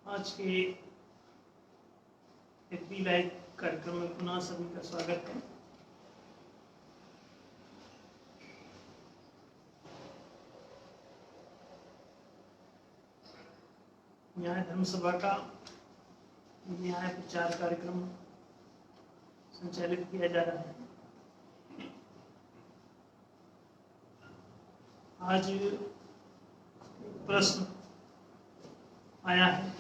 आज के FB live कार्यक्रम में पुनः सभी का स्वागत है। न्याय धर्म सभा का न्याय प्रचार कार्यक्रम संचालित किया जा रहा है। आज प्रश्न आया है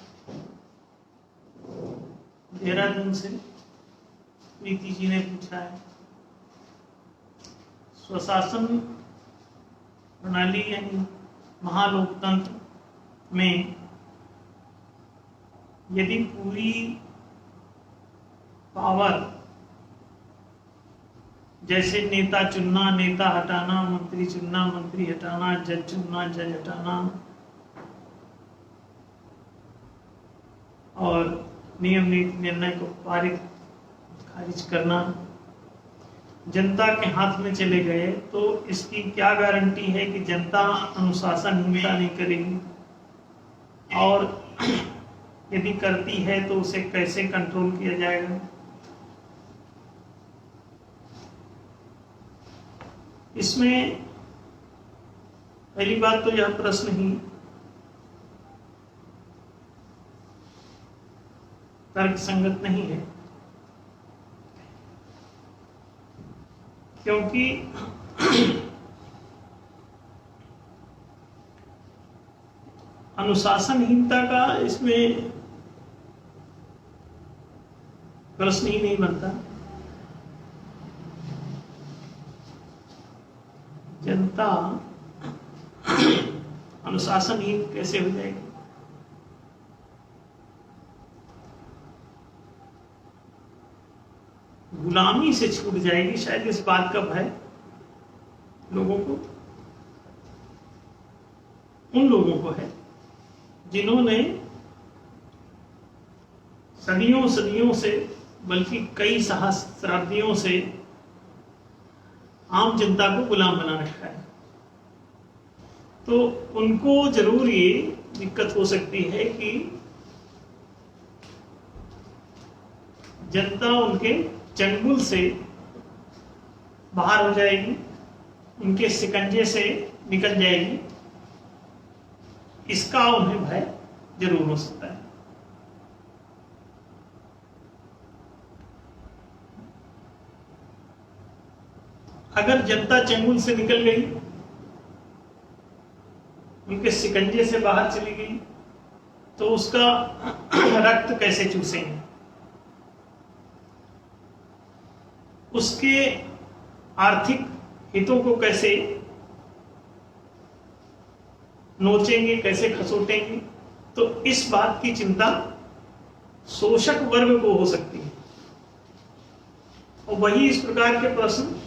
देहरादून से, प्रीति जी ने पूछा है, स्वशासन प्रणाली यानी महालोकतंत्र में यदि पूरी पावर जैसे नेता चुनना, नेता हटाना, मंत्री चुनना, मंत्री हटाना, जज चुनना, जज हटाना और नियम नीति निर्णय को पारित खारिज करना जनता के हाथ में चले गए तो इसकी क्या गारंटी है कि जनता अनुशासनहीनता नहीं करेगी, और यदि करती है तो उसे कैसे कंट्रोल किया जाएगा। इसमें पहली बात तो यह प्रश्न ही तर्क संगत नहीं है, क्योंकि अनुशासनहीनता का इसमें प्रश्न ही नहीं बनता। जनता अनुशासनहीन कैसे हो जाएगी? गुलामी से छूट जाएगी, शायद इस बात का भय लोगों को, उन लोगों को है जिन्होंने सदियों सदियों से, बल्कि कई सहस्राब्दियों से आम जनता को गुलाम बना रखा है। तो उनको जरूर ये दिक्कत हो सकती है कि जनता उनके चंगुल से बाहर हो जाएगी, उनके शिकंजे से निकल जाएगी, इसका उन्हें भय जरूर हो सकता है। अगर जनता चंगुल से निकल गई, उनके शिकंजे से बाहर चली गई, तो उसका रक्त कैसे चूसेंगे, उसके आर्थिक हितों को कैसे नोचेंगे, कैसे खसोटेंगे। तो इस बात की चिंता शोषक वर्ग को हो सकती है, और वही इस प्रकार के प्रश्न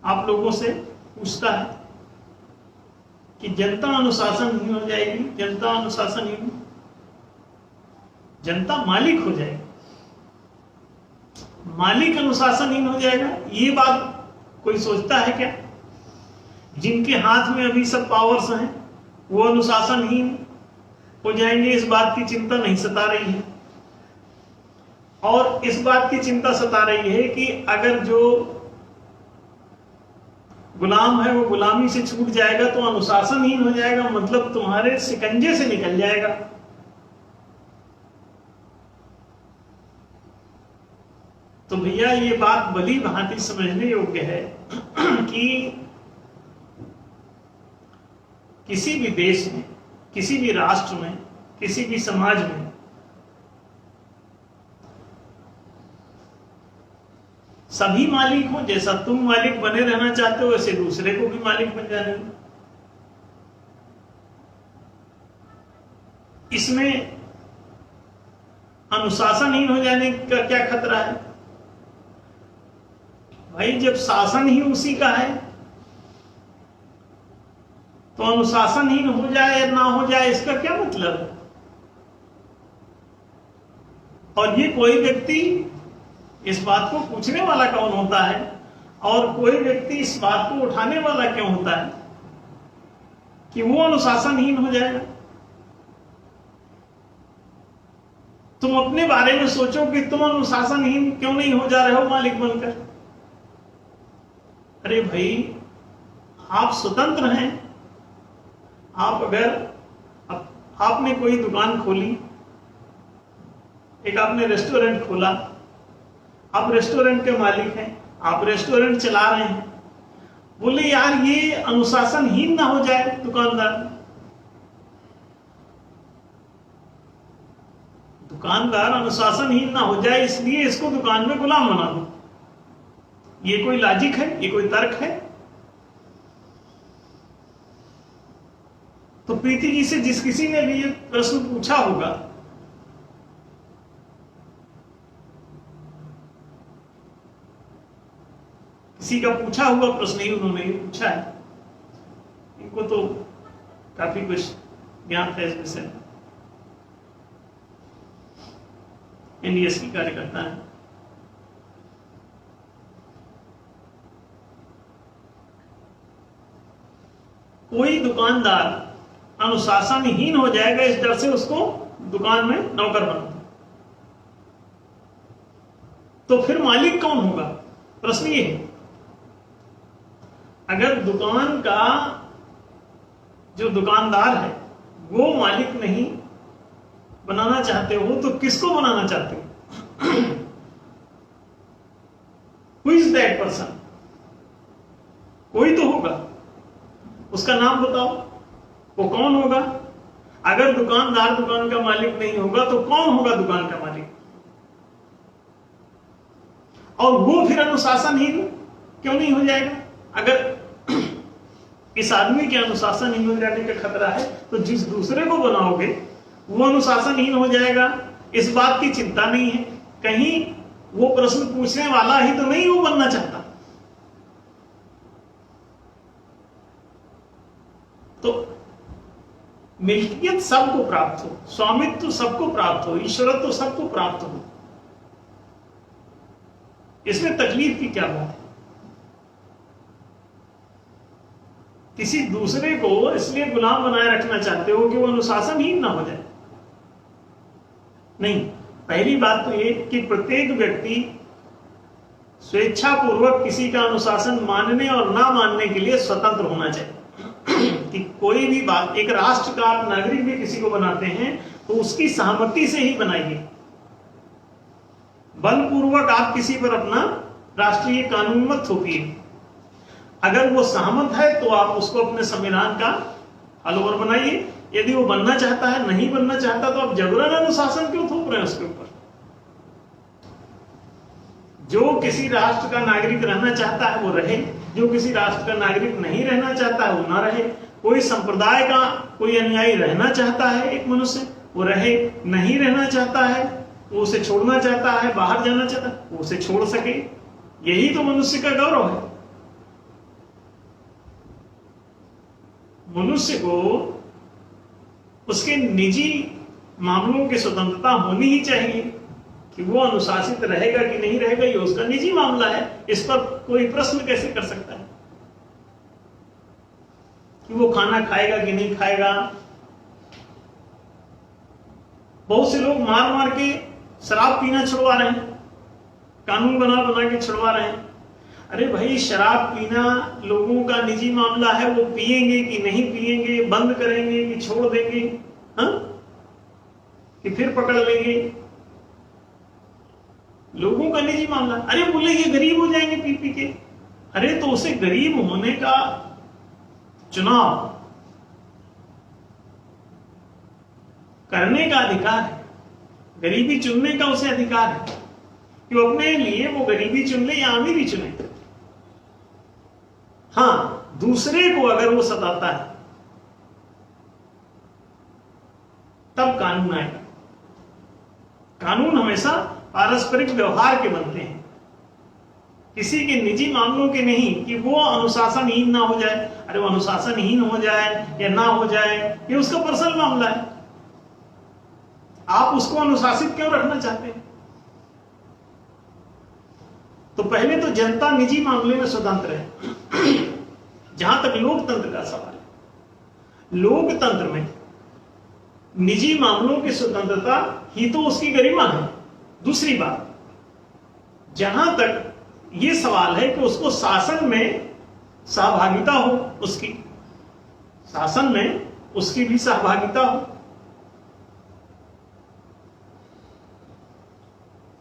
आप लोगों से पूछता है कि जनता अनुशासनहीन हो जाएगी, जनता अनुशासनहीन, जनता मालिक हो जाएगी, मालिक अनुशासनहीन हो जाएगा। ये बात कोई सोचता है क्या? जिनके हाथ में अभी सब पावर्स हैं वो अनुशासनहीन हो जाएंगे, इस बात की चिंता नहीं सता रही है। और इस बात की चिंता सता रही है कि अगर जो गुलाम है वो गुलामी से छूट जाएगा तो अनुशासनहीन हो जाएगा, मतलब तुम्हारे शिकंजे से निकल जाएगा। तो भैया ये बात भली भांति समझने योग्य है कि किसी भी देश में, किसी भी राष्ट्र में, किसी भी समाज में सभी मालिक हो। जैसा तुम मालिक बने रहना चाहते हो वैसे दूसरे को भी मालिक बन जाने दो। इसमें अनुशासनहीन हो जाने का क्या खतरा है? भाई जब शासन ही उसी का है तो अनुशासनहीन हो जाए या ना हो जाए इसका क्या मतलब है? और ये कोई व्यक्ति, इस बात को पूछने वाला कौन होता है, और कोई व्यक्ति इस बात को उठाने वाला क्यों होता है कि वो अनुशासनहीन हो जाएगा? तुम अपने बारे में सोचो कि तुम अनुशासनहीन क्यों नहीं हो जा रहे हो मालिक बनकर। अरे भाई, आप स्वतंत्र हैं। आप अगर आपने कोई दुकान खोली, एक आपने रेस्टोरेंट खोला, आप रेस्टोरेंट के मालिक हैं, आप रेस्टोरेंट चला रहे हैं, बोले यार ये अनुशासनहीन ना हो जाए दुकानदार। दुकानदार अनुशासनहीन ना हो जाए इसलिए इसको दुकान में गुलाम बना दो। ये कोई लॉजिक है? ये कोई तर्क है? तो प्रीति जी से जिस किसी ने भी ये प्रश्न पूछा होगा, किसी का पूछा हुआ प्रश्न ही उन्होंने ये पूछा है। इनको तो काफी कुछ ज्ञान है इस विषय। एनडीएस की कार्यकर्ता है। कोई दुकानदार अनुशासनहीन हो जाएगा इस डर से उसको दुकान में नौकर बना दो, तो फिर मालिक कौन होगा? प्रश्न ये है। अगर दुकान का जो दुकानदार है वो मालिक नहीं बनाना चाहते हो तो किसको बनाना चाहते हो? Who is that person? कोई तो होगा, उसका नाम बताओ, वो कौन होगा? अगर दुकानदार दुकान का मालिक नहीं होगा तो कौन होगा दुकान का मालिक? और वो फिर अनुशासनहीन क्यों नहीं हो जाएगा? अगर इस आदमी के अनुशासनहीन हो जाने का खतरा है तो जिस दूसरे को बनाओगे वो अनुशासनहीन हो जाएगा, इस बात की चिंता नहीं है। कहीं वो प्रश्न पूछने वाला ही तो नहीं वो बनना चाहता। तो मिल्कियत सबको प्राप्त हो, स्वामित्व सबको प्राप्त हो, ईश्वरत्व सबको प्राप्त हो, इसमें तकलीफ की क्या बात है? किसी दूसरे को इसलिए गुलाम बनाए रखना चाहते हो कि वो अनुशासनहीन ना हो जाए? नहीं। पहली बात तो ये कि प्रत्येक व्यक्ति स्वेच्छापूर्वक किसी का अनुशासन मानने और ना मानने के लिए स्वतंत्र होना चाहिए। कि कोई भी बात, एक राष्ट्र का आप नागरिक भी किसी को बनाते हैं तो उसकी सहमति से ही बनाइए। बलपूर्वक आप किसी पर अपना राष्ट्रीय कानून मत थोपिए। अगर वो सहमत है तो आप उसको अपने संविधान का फॉलोअर बनाइए। यदि वो बनना चाहता है, नहीं बनना चाहता, तो आप जबरन अनुशासन क्यों थोप रहे हैं उसके ऊपर? जो किसी राष्ट्र का नागरिक रहना चाहता है वो रहे, जो किसी राष्ट्र का नागरिक नहीं रहना चाहता है वो ना रहे। कोई संप्रदाय का कोई अनुयायी रहना चाहता है एक मनुष्य, वो रहे। नहीं रहना चाहता है, वो उसे छोड़ना चाहता है, बाहर जाना चाहता है, वो उसे छोड़ सके। यही तो मनुष्य का गौरव है। मनुष्य को उसके निजी मामलों की स्वतंत्रता होनी ही चाहिए कि वो अनुशासित रहेगा कि नहीं रहेगा, ये उसका निजी मामला है। इस पर कोई प्रश्न कैसे कर सकता है कि वो खाना खाएगा कि नहीं खाएगा? बहुत से लोग मार मार के शराब पीना छुड़वा रहे हैं, कानून बना बना के छुड़वा रहे हैं। अरे भाई, शराब पीना लोगों का निजी मामला है। वो पिएंगे कि नहीं पिएंगे, बंद करेंगे कि छोड़ देंगे, हाँ, कि फिर पकड़ लेंगे, लोगों का निजी मामला। अरे बोले ये गरीब हो जाएंगे पी पी के। अरे तो उसे गरीब होने का चुनाव करने का अधिकार है, गरीबी चुनने का उसे अधिकार है कि वो अपने लिए वो गरीबी चुन ले या अमीरी चुने। हाँ, दूसरे को अगर वो सताता है तब कानून आएगा। कानून हमेशा पारस्परिक व्यवहार के बनते हैं, किसी के निजी मामलों के नहीं कि वो अनुशासनहीन ना हो जाए। अरे वो अनुशासनहीन हो जाए या ना हो जाए ये उसका पर्सनल मामला है। आप उसको अनुशासित क्यों रखना चाहते हैं? तो पहले तो जनता निजी मामले में स्वतंत्र है। जहां तक लोकतंत्र का सवाल है, लोकतंत्र में निजी मामलों की स्वतंत्रता ही तो उसकी गरिमा है। दूसरी बात, जहां तक ये सवाल है कि उसको शासन में सहभागिता हो, उसकी शासन में उसकी भी सहभागिता हो।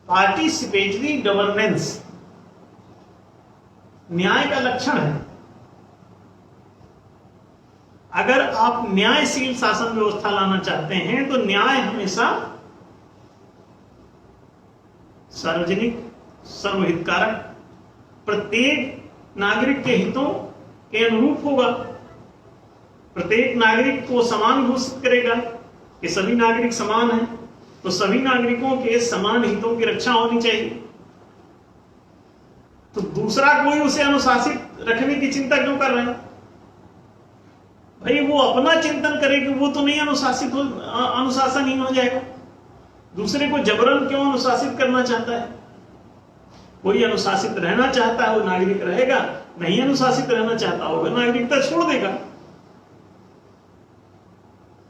पार्टिसिपेटरी गवर्नेंस न्याय का लक्षण है। अगर आप न्यायशील शासन व्यवस्था लाना चाहते हैं तो न्याय हमेशा सार्वजनिक, सर्वहितकारक, प्रत्येक नागरिक के हितों के अनुरूप होगा। प्रत्येक नागरिक को समान घोषित करेगा कि सभी नागरिक समान हैं, तो सभी नागरिकों के समान हितों की रक्षा होनी चाहिए। तो दूसरा कोई उसे अनुशासित रखने की चिंता क्यों कर रहे हैं? भाई वो अपना चिंतन करे कि वो तो नहीं अनुशासित हो, अनुशासनहीन हो जाएगा। दूसरे को जबरन क्यों अनुशासित करना चाहता है? कोई अनुशासित रहना चाहता है वो नागरिक रहेगा, नहीं अनुशासित रहना चाहता होगा नागरिकता छोड़ देगा।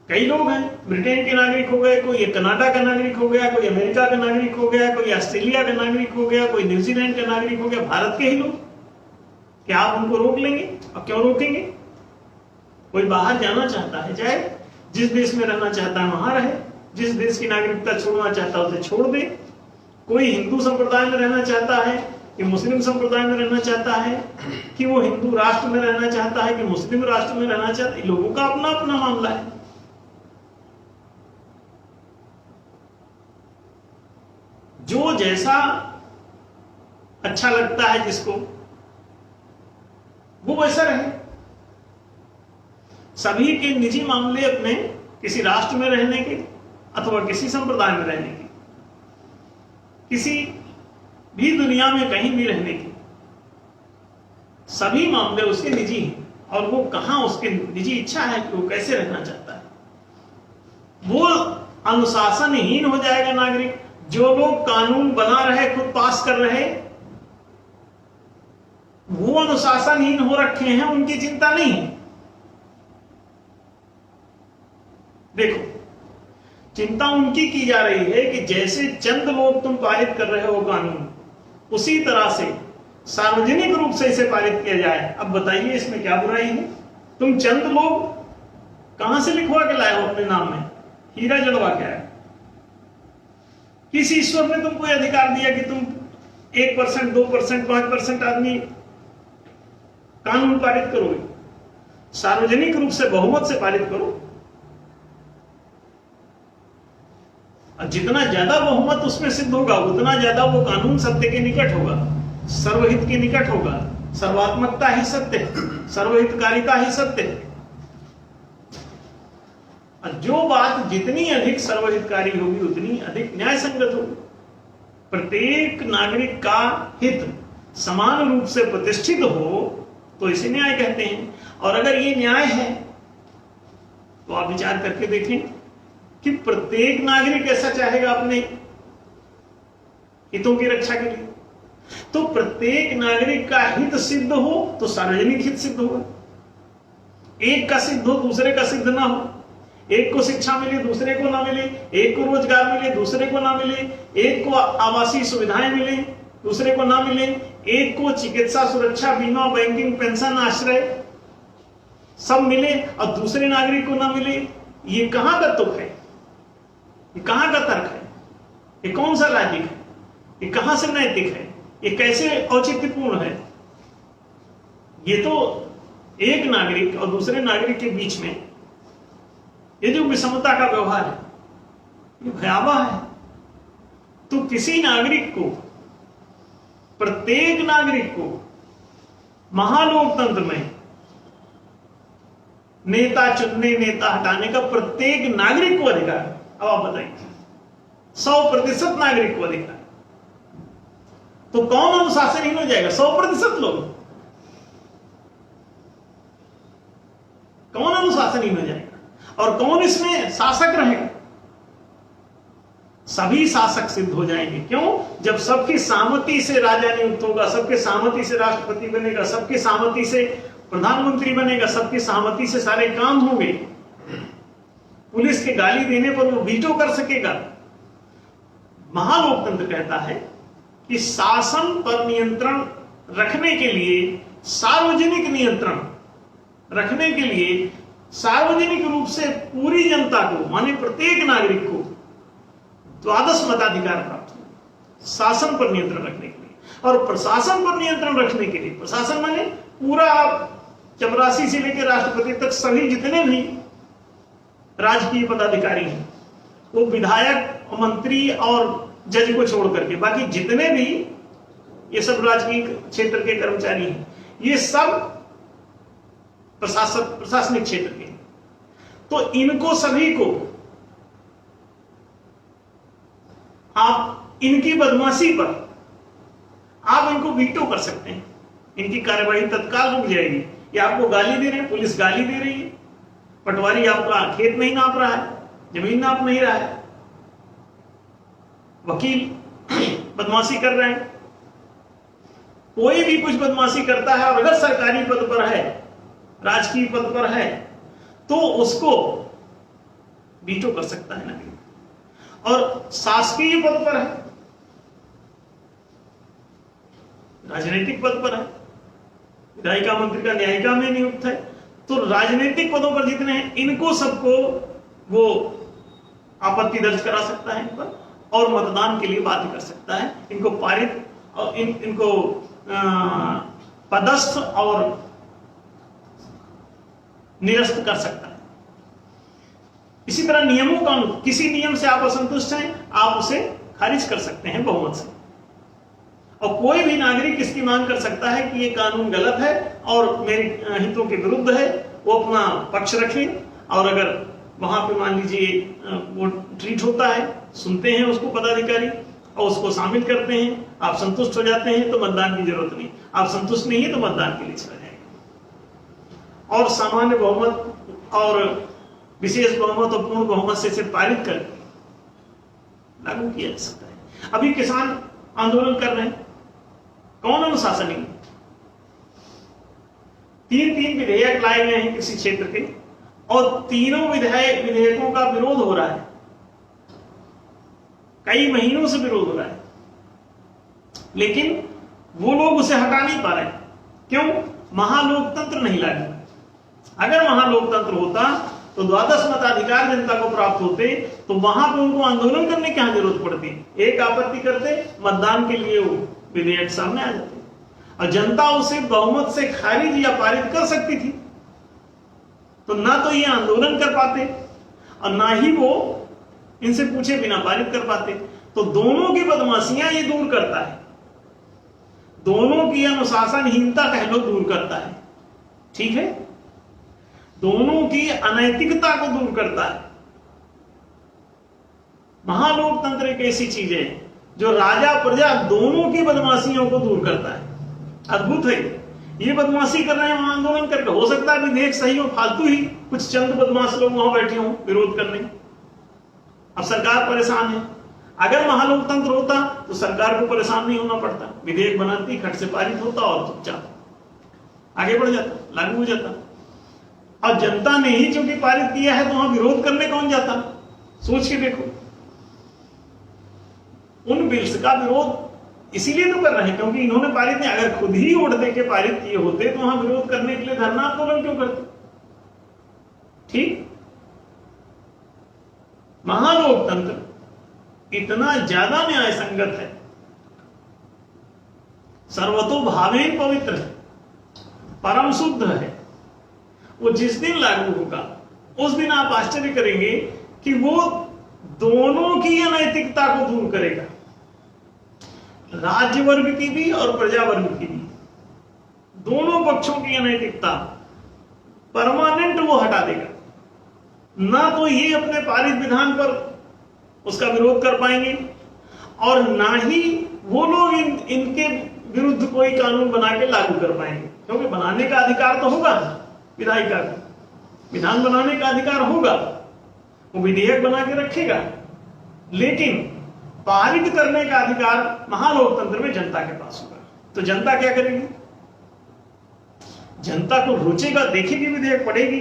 कई लोग हैं, ब्रिटेन के नागरिक हो गए, कोई कनाडा का नागरिक हो गया, कोई अमेरिका का नागरिक हो गया, कोई ऑस्ट्रेलिया का नागरिक हो गया, कोई न्यूजीलैंड का नागरिक हो गया, भारत के ही लोग। क्या आप उनको रोक लेंगे? और क्यों रोकेंगे? कोई बाहर जाना चाहता है जाए, जिस देश में रहना चाहता है वहां रहे, जिस देश की नागरिकता छोड़ना चाहता है उसे छोड़ दे। कोई हिंदू संप्रदाय में रहना चाहता है कि मुस्लिम संप्रदाय में रहना चाहता है, कि वो हिंदू राष्ट्र में रहना चाहता है कि मुस्लिम राष्ट्र में रहना चाहता है, लोगों का अपना अपना मामला है। जो जैसा अच्छा लगता है जिसको, वो वैसा रहे। सभी के निजी मामले अपने, किसी राष्ट्र में रहने के अथवा किसी संप्रदाय में रहने के, किसी भी दुनिया में कहीं भी रहने के, सभी मामले उसके निजी हैं। और वो कहां उसकी निजी इच्छा है कि वो कैसे रहना चाहता है, वो अनुशासनहीन हो जाएगा नागरिक। जो लोग कानून बना रहे, खुद पास कर रहे, वो अनुशासनहीन हो रखे हैं, उनकी चिंता नहीं है। देखो, चिंता उनकी की जा रही है कि जैसे चंद लोग तुम पारित कर रहे हो कानून, उसी तरह से सार्वजनिक रूप से इसे पारित किया जाए। अब बताइए इसमें क्या बुराई है? तुम चंद लोग कहां से लिखवा के लाए हो अपने नाम में? हीरा जड़वा के आए? किस ईश्वर ने तुमको अधिकार दिया कि तुम 1%, 2%, 5% आदमी कानून पारित करोगे? सार्वजनिक रूप से बहुमत से पारित करो। और जितना ज्यादा बहुमत उसमें सिद्ध होगा, उतना ज्यादा वो कानून सत्य के निकट होगा, सर्वहित के निकट होगा। सर्वात्मकता ही सत्य है, सर्वहितकारिता ही सत्य है। जो बात जितनी अधिक सर्वहितकारी होगी उतनी अधिक न्याय संगत होगी। प्रत्येक नागरिक का हित समान रूप से प्रतिष्ठित हो तो इसे न्याय कहते हैं। और अगर ये न्याय है तो आप विचार करके देखें कि प्रत्येक नागरिक ऐसा चाहेगा अपने हितों की रक्षा के लिए। तो प्रत्येक नागरिक का हित सिद्ध हो तो सार्वजनिक हित सिद्ध होगा। एक का सिद्ध हो दूसरे का सिद्ध ना हो। एक को शिक्षा मिले दूसरे को ना मिले, एक को रोजगार मिले दूसरे को ना मिले, एक को आवासीय सुविधाएं मिले दूसरे को ना मिले, एक को चिकित्सा सुरक्षा, बीमा, बैंकिंग, पेंशन, आश्रय सब मिले और दूसरे नागरिक को ना मिले। ये कहां का तुक है? ये कहां का तर्क है? ये कौन सा लॉजिक है? ये कहां से नैतिक है? ये कैसे औचित्यपूर्ण है? ये तो एक नागरिक और दूसरे नागरिक के बीच में ये जो विषमता का व्यवहार है, ये भयावह है। तो किसी नागरिक को, प्रत्येक नागरिक को महालोकतंत्र में नेता चुनने, नेता हटाने का प्रत्येक नागरिक को अधिकार है। अब आप बताइए, 100% नागरिक को अधिकार, तो कौन अनुशासनहीन हो जाएगा? 100% लोग। कौन अनुशासनहीन हो जाएगा और कौन इसमें शासक रहेगा? सभी शासक सिद्ध हो जाएंगे। क्यों? जब सबकी सहमति से राजा नियुक्त होगा, सबके सहमति से राष्ट्रपति बनेगा, सबकी सहमति से प्रधानमंत्री बनेगा, सबकी सहमति से सारे काम होंगे। पुलिस के गाली देने पर वो वीटो कर सकेगा, महालोकतंत्र कहता है कि शासन पर नियंत्रण रखने के लिए, सार्वजनिक नियंत्रण रखने के लिए सार्वजनिक रूप से पूरी जनता को, माने प्रत्येक नागरिक को द्वादश मताधिकार प्राप्त हो शासन पर नियंत्रण रखने के लिए। और प्रशासन पर नियंत्रण रखने के लिए, प्रशासन माने पूरा चपरासी से लेकर राष्ट्रपति तक सभी जितने भी राजकीय पदाधिकारी हैं, वो विधायक, मंत्री और जज को छोड़ करके बाकी जितने भी ये सब राजकीय क्षेत्र के कर्मचारी हैं, ये सब प्रशासनिक क्षेत्र के। तो इनको सभी को आप इनकी बदमाशी पर आप इनको वीटो कर सकते हैं, इनकी कार्यवाही तत्काल रुक जाएगी। ये आपको गाली दे रहे हैं, पुलिस गाली दे रही है, पटवारी आपका खेत नहीं नाप रहा है, जमीन नाप नहीं रहा है, वकील बदमाशी कर रहे हैं, कोई भी कुछ बदमाशी करता है और अगर सरकारी पद पर है, राजकीय पद पर है, तो उसको वीटो कर सकता है नागरिक। और शासकीय पद पर है, राजनीतिक पद पर है, विधायिका मंत्री का न्यायिका में नियुक्त है, तो राजनीतिक पदों पर जितने हैं इनको सबको वो आपत्ति दर्ज करा सकता है इन पर और मतदान के लिए बाध्य कर सकता है, इनको पारित और इनको पदस्थ और निरस्त कर सकता है। इसी तरह नियमों का, किसी नियम से आप असंतुष्ट हैं, आप उसे खारिज कर सकते हैं बहुमत से। और कोई भी नागरिक इसकी मांग कर सकता है कि ये कानून गलत है और मेरे हितों के विरुद्ध है, वो अपना पक्ष रखे। और अगर वहां पे मान लीजिए वो ट्रीट होता है, सुनते हैं उसको पदाधिकारी और उसको शामिल करते हैं, आप संतुष्ट हो जाते हैं तो मतदान की जरूरत नहीं, आप संतुष्ट नहीं है तो मतदान के लिए चला जाएगा। और सामान्य बहुमत और विशेष बहुमत और पूर्ण बहुमत से इसे पारित करके लागू किया जा सकता है। अभी किसान आंदोलन कर रहे हैं, कौन अनुशासनी? तीन विधेयक लाए गए हैं कृषि क्षेत्र के और तीनों विधेयकों का विरोध हो रहा है, कई महीनों से विरोध हो रहा है, लेकिन वो लोग उसे हटा नहीं पा रहे। क्यों? महालोकतंत्र नहीं लागू। अगर महालोकतंत्र होता तो द्वादश मताधिकार जनता को प्राप्त होते, तो वहां पर उनको आंदोलन करने की क्या जरूरत पड़ती? एक आपत्ति करते, मतदान के लिए वो विधेयक सामने आ जाते और जनता उसे बहुमत से खारिज या पारित कर सकती थी। तो ना तो ये आंदोलन कर पाते और ना ही वो इनसे पूछे बिना पारित कर पाते। तो दोनों की बदमाशियां ये दूर करता है, दोनों की अनुशासनहीनता कह लो दूर करता है, ठीक है, दोनों की अनैतिकता को दूर करता है। महालोकतंत्र एक ऐसी चीज है जो राजा प्रजा दोनों की बदमाशियों को दूर करता है। अद्भुत है। ये बदमाशी कर रहे हैं वहां आंदोलन करके, हो सकता है विधेयक सही हो, फालतू ही कुछ चंद बदमाश लोग वहां बैठे हों विरोध करने, अब सरकार परेशान है। अगर महालोकतंत्र होता तो सरकार को परेशान नहीं होना पड़ता, विधेयक बनाती, खट से पारित होता और चुपचाप आगे बढ़ जाता, लागू हो जाता। और जनता ने ही चूंकि पारित किया है तो वहां विरोध करने कौन जाता? सोच के देखो। उन बिल्स का विरोध इसीलिए तो कर रहे हैं क्योंकि इन्होंने पारित नहीं, अगर खुद ही वोट देके पारित किए होते तो वहां विरोध करने के लिए धरना आंदोलन क्यों करते? ठीक, महालोकतंत्र इतना ज्यादा न्याय संगत है, सर्वतोभावेन पवित्र है, परम शुद्ध है। वो जिस दिन लागू होगा उस दिन आप आश्चर्य करेंगे कि वो दोनों की अनैतिकता को दूर करेगा, राज्य वर्ग की भी और प्रजा वर्ग की भी, दोनों पक्षों की अनैतिकता परमानेंट वो हटा देगा। ना तो ये अपने पारित विधान पर उसका विरोध कर पाएंगे और ना ही वो लोग इनके विरुद्ध कोई कानून बना के लागू कर पाएंगे, क्योंकि बनाने का अधिकार तो होगा विधायिका को, विधान बनाने का अधिकार होगा, वो विधेयक बना के रखेगा, लेकिन पारित करने का अधिकार महालोकतंत्र में जनता के पास होगा। तो जनता क्या करेगी? जनता को रुचेगा, देखेगी विधेयक, पढ़ेगी,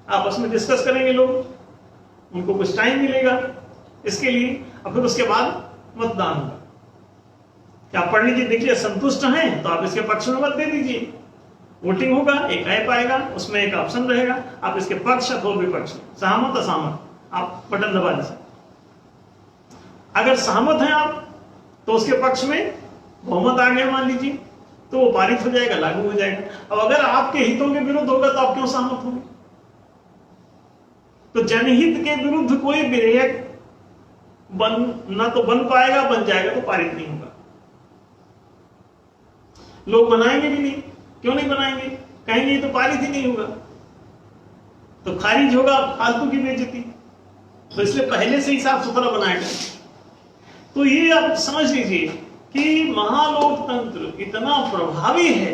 आपस में डिस्कस करेंगे लोग, उनको कुछ टाइम मिलेगा इसके लिए, और फिर उसके बाद मतदान होगा। क्या पढ़ लीजिए, देखिए संतुष्ट हैं तो आप इसके पक्ष में मत दे दीजिए। वोटिंग होगा, एक ऐप आएगा, उसमें एक ऑप्शन रहेगा, आप इसके पक्ष अथवा विपक्ष, सहमत असहमत, आप बटन दबा दीजिए। अगर सहमत हैं आप तो उसके पक्ष में बहुमत आ गया मान लीजिए, तो वो पारित हो जाएगा, लागू हो जाएगा। अब अगर आपके हितों के विरुद्ध होगा तो आप क्यों सहमत होंगे? तो जनहित के विरुद्ध कोई विधेयक ना तो बन पाएगा, बन जाएगा तो पारित नहीं होगा। लोग बनाएंगे भी नहीं। क्यों नहीं बनाएंगे? कहेंगे ये तो पारित ही नहीं होगा, तो खारिज होगा, फालतू की बेइज्जती। तो इसलिए पहले से ही साफ सुथरा बनाया गया। तो ये आप समझ लीजिए कि महालोकतंत्र इतना प्रभावी है,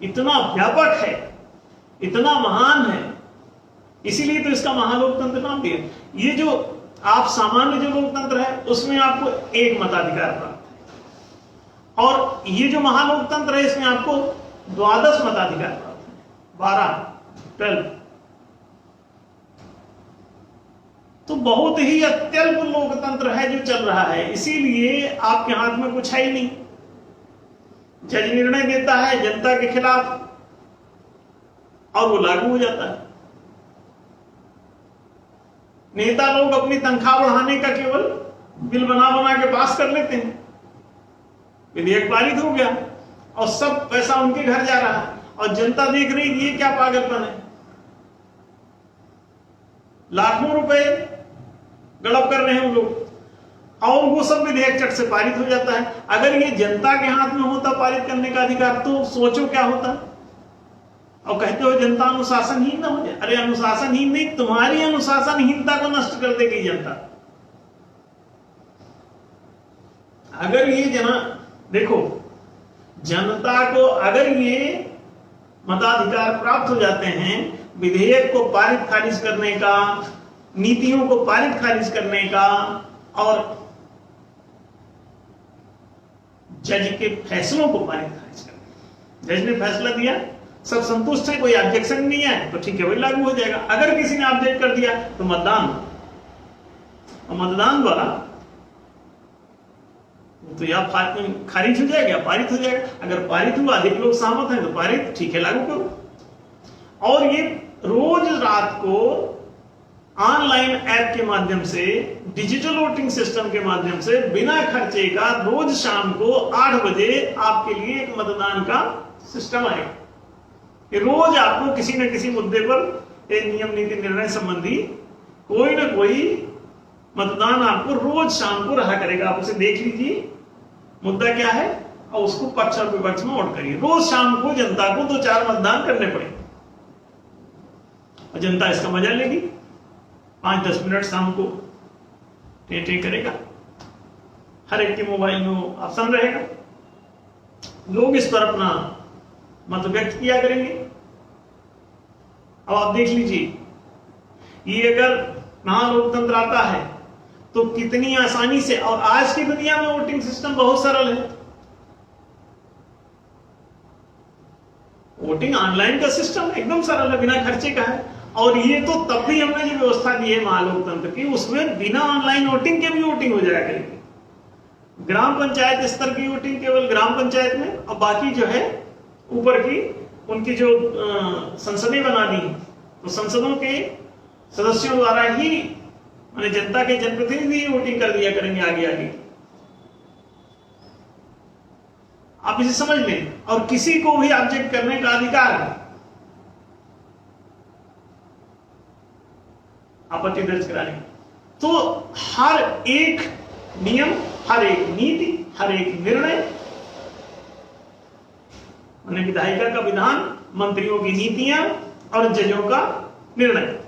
इतना व्यापक है, इतना महान है, इसीलिए तो इसका महालोकतंत्र नाम दिया। ये जो आप सामान्य जो लोकतंत्र है उसमें आपको एक मताधिकार प्राप्त है, और ये जो महालोकतंत्र है इसमें आपको 12 मताधिकार प्राप्त है, 12। तो बहुत ही अत्यल्प लोकतंत्र है जो चल रहा है। इसीलिए आपके हाथ में कुछ है ही नहीं। जज निर्णय देता है जनता के खिलाफ और वो लागू हो जाता है। नेता लोग अपनी तनख्वाह बढ़ाने का केवल बिल बना बना के पास कर लेते हैं, विधेयक पारित हो गया और सब पैसा उनके घर जा रहा है, और जनता देख रही है ये क्या पागलपन है। लाखों रुपए गड़प कर रहे हैं वो लोग, और वो सब विधेयक चट से पारित हो जाता है। अगर ये जनता के हाथ में होता पारित करने का अधिकार तो सोचो क्या होता। और कहते हो जनता अनुशासनहीन ना हो जाए। अरे अनुशासनहीन नहीं, तुम्हारी अनुशासनहीनता को नष्ट कर देगी जनता। अगर ये देखो, जनता को अगर ये मताधिकार प्राप्त हो जाते हैं विधेयक को पारित खारिज करने का, नीतियों को पारित खारिज करने का, और जज के फैसलों को पारित खारिज करने, जज ने फैसला दिया, सब संतुष्ट है, कोई ऑब्जेक्शन नहीं है, तो ठीक है वही लागू हो जाएगा। अगर किसी ने ऑब्जेक्ट कर दिया तो मतदान, और मतदान द्वारा तो या खारिज हो जाएगा या पारित हो जाएगा। अगर पारित हुआ, अधिक लोग सहमत हैं तो पारित, ठीक है लागू करो। और ये रोज रात को ऑनलाइन ऐप के माध्यम से, डिजिटल वोटिंग सिस्टम के माध्यम से, बिना खर्चे का रोज शाम को 8 बजे आपके लिए एक मतदान का सिस्टम आएगा। ये रोज आपको किसी न किसी मुद्दे पर एक नियम नीति निर्णय संबंधी कोई ना कोई मतदान आपको रोज शाम को रहा करेगा। आप उसे देख लीजिए मुद्दा क्या है और उसको पक्ष और विपक्ष में वोट करिए। रोज शाम को जनता को 2-4 मतदान करने पड़ेंगे और जनता इसका मजा लेगी। 5-10 मिनट शाम को टे करेगा, हर एक के मोबाइल में ऑप्शन रहेगा, लोग इस पर अपना मत व्यक्त किया करेंगे। अब आप देख लीजिए, ये अगर महालोकतंत्र आता है तो कितनी आसानी से, और आज की दुनिया में वोटिंग सिस्टम बहुत सरल है। वोटिंग ऑनलाइन का सिस्टम एकदम सरल है, बिना खर्चे का है। और ये तो तब भी हमने जो व्यवस्था दी है महालोकतंत्र की, उसमें बिना ऑनलाइन वोटिंग के भी वोटिंग हो जाया करेगी। ग्राम पंचायत स्तर की वोटिंग केवल ग्राम पंचायत में, और बाकी जो है ऊपर की उनकी जो संसदें बना दी, तो संसदों के सदस्यों द्वारा ही, माने जनता के जनप्रतिनिधि वोटिंग कर दिया करेंगे आगे आगे। आप इसे समझ लें, और किसी को भी ऑब्जेक्ट करने का अधिकार है, आपत्ति दर्ज कराने। तो हर एक नियम, हर एक नीति, हर एक निर्णय, माने विधायिका का विधान, मंत्रियों की नीतियां और जजों का निर्णय,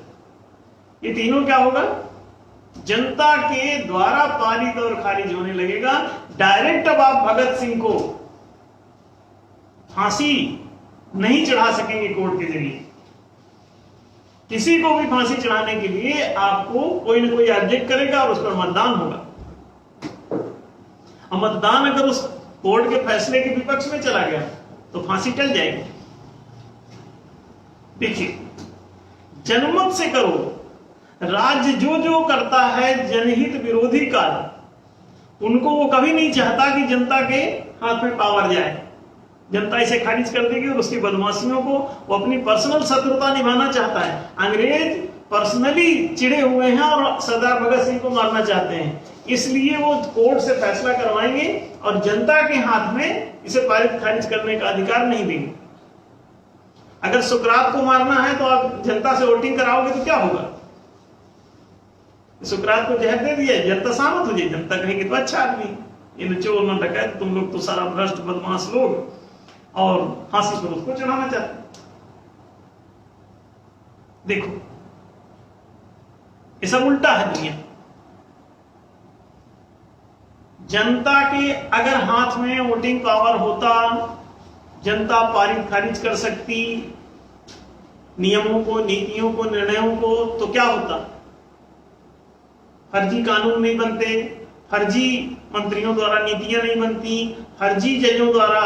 ये तीनों क्या होगा, जनता के द्वारा पारित और खारिज होने लगेगा। डायरेक्ट अब आप भगत सिंह को फांसी नहीं चढ़ा सकेंगे कोर्ट के जरिए। किसी को भी फांसी चढ़ाने के लिए आपको कोई ना कोई ऑब्जेक्ट करेगा और उस पर मतदान होगा। और मतदान अगर उस कोर्ट के फैसले के विपक्ष में चला गया तो फांसी टल जाएगी। देखिए, जनमत से करो, राज्य जो जो करता है जनहित विरोधी कार्य, उनको वो कभी नहीं चाहता कि जनता के हाथ में पावर जाए। जनता इसे खारिज कर देगी और उसकी बदमाशियों को वो अपनी पर्सनल शत्रुता निभाना चाहता है। अंग्रेज पर्सनली चिढ़े हुए हैं और सरदार भगत सिंह को मारना चाहते हैं, इसलिए वो कोर्ट से फैसला करवाएंगे और जनता के हाथ में इसे पारित खारिज करने का अधिकार नहीं देंगे। अगर सुकरात को मारना है तो आप जनता से वोटिंग कराओगे तो क्या होगा? सुकरात को जहर दे दिया, जनता सहमत हो जाए, जनता कहेगी तो अच्छा आदमी, ये चोर न डकैत, तुम लोग तो सारा भ्रष्ट बदमाश लोग, और फांसी पर उसको चढ़ाना चाहते। देखो ये सब उल्टा है दुनिया। जनता के अगर हाथ में वोटिंग पावर होता, जनता पारित खारिज कर सकती नियमों को, नीतियों को, निर्णयों को, तो क्या होता? फर्जी कानून नहीं बनते, फर्जी मंत्रियों द्वारा नीतियां नहीं बनती, फर्जी जजों द्वारा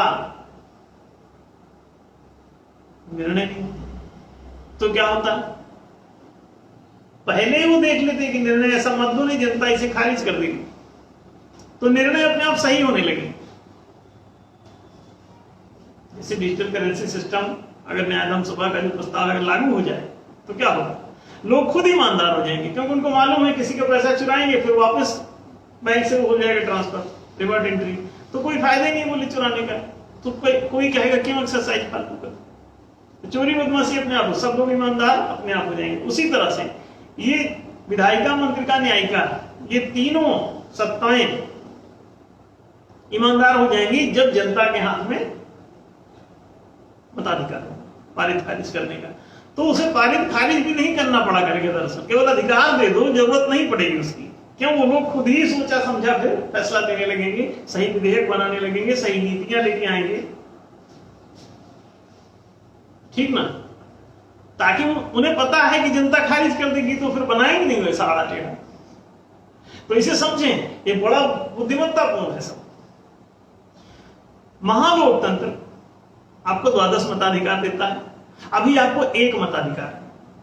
निर्णय नहीं होते। तो क्या होता? पहले ही वो देख लेते कि निर्णय ऐसा मत दो, नहीं जनता इसे खारिज कर देगी, तो निर्णय अपने आप सही होने लगे। जैसे डिजिटल करेंसी सिस्टम अगर न्यायधर्म सभा का जो प्रस्ताव अगर लागू हो जाए तो क्या होगा? लोग खुद ईमानदार हो जाएंगे, क्योंकि उनको मालूम है किसी का पैसा चुराएंगे फिर वापस बैंक से हो जाएगा ट्रांसफर, रिवर्ट एंट्री, तो कोई फायदा ही नहीं बोले चुराने का। तो कोई कहेगा क्यों एक्सरसाइज फालतू कर, तो चोरी बदमाशी अपने आप, सब लोग ईमानदार अपने आप हो जाएंगे। उसी तरह से ये विधायिका, मंत्रिका, न्यायिका, ये तीनों सत्ताएं ईमानदार हो जाएंगी जब जनता के हाथ में मताधिकार पारित खारिज करने का। तो उसे पारित खारिज भी नहीं करना पड़ा करेगा, दरअसल केवल अधिकार दे दो, जरूरत नहीं पड़ेगी उसकी। क्यों? वो लोग खुद ही सोचा समझा फिर फैसला देने लगेंगे, सही विधेयक बनाने लगेंगे, सही नीतियां लेके आएंगे, ठीक ना? ताकि उन्हें पता है कि जनता खारिज कर देगी तो फिर बनाएंगे नहीं वैसा आड़ा टेढ़ा। तो इसे समझें, ये बड़ा बुद्धिमत्तापूर्ण है सब। महालोकतंत्र आपको 12 मताधिकार देता है। अभी आपको एक मताधिकार है,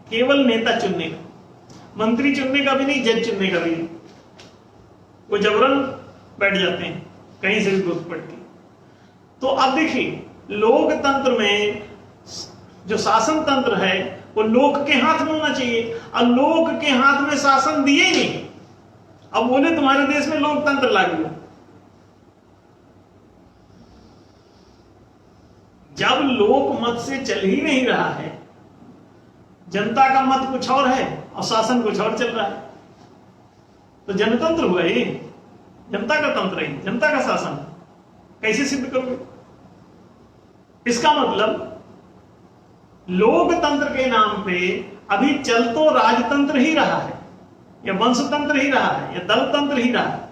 केवल नेता चुनने का, मंत्री चुनने का भी नहीं, जज चुनने का भी नहीं। वो जबरन बैठ जाते हैं कहीं से भी जरूरत पड़ती। तो अब देखिए, लोकतंत्र में जो शासन तंत्र है वो लोक के हाथ में होना चाहिए, और लोक के हाथ में शासन दिए ही नहीं। अब बोले तुम्हारे देश में लोकतंत्र लागू है। जब लोक मत से चल ही नहीं रहा है, जनता का मत कुछ और है और शासन कुछ और चल रहा है, तो जनतंत्र हुआ ये, जनता का तंत्र है, जनता का शासन। कैसे सिद्ध करोगे? इसका मतलब लोकतंत्र के नाम पे अभी चल तो राजतंत्र ही रहा है, या वंशतंत्र ही रहा है, या दलतंत्र ही रहा है,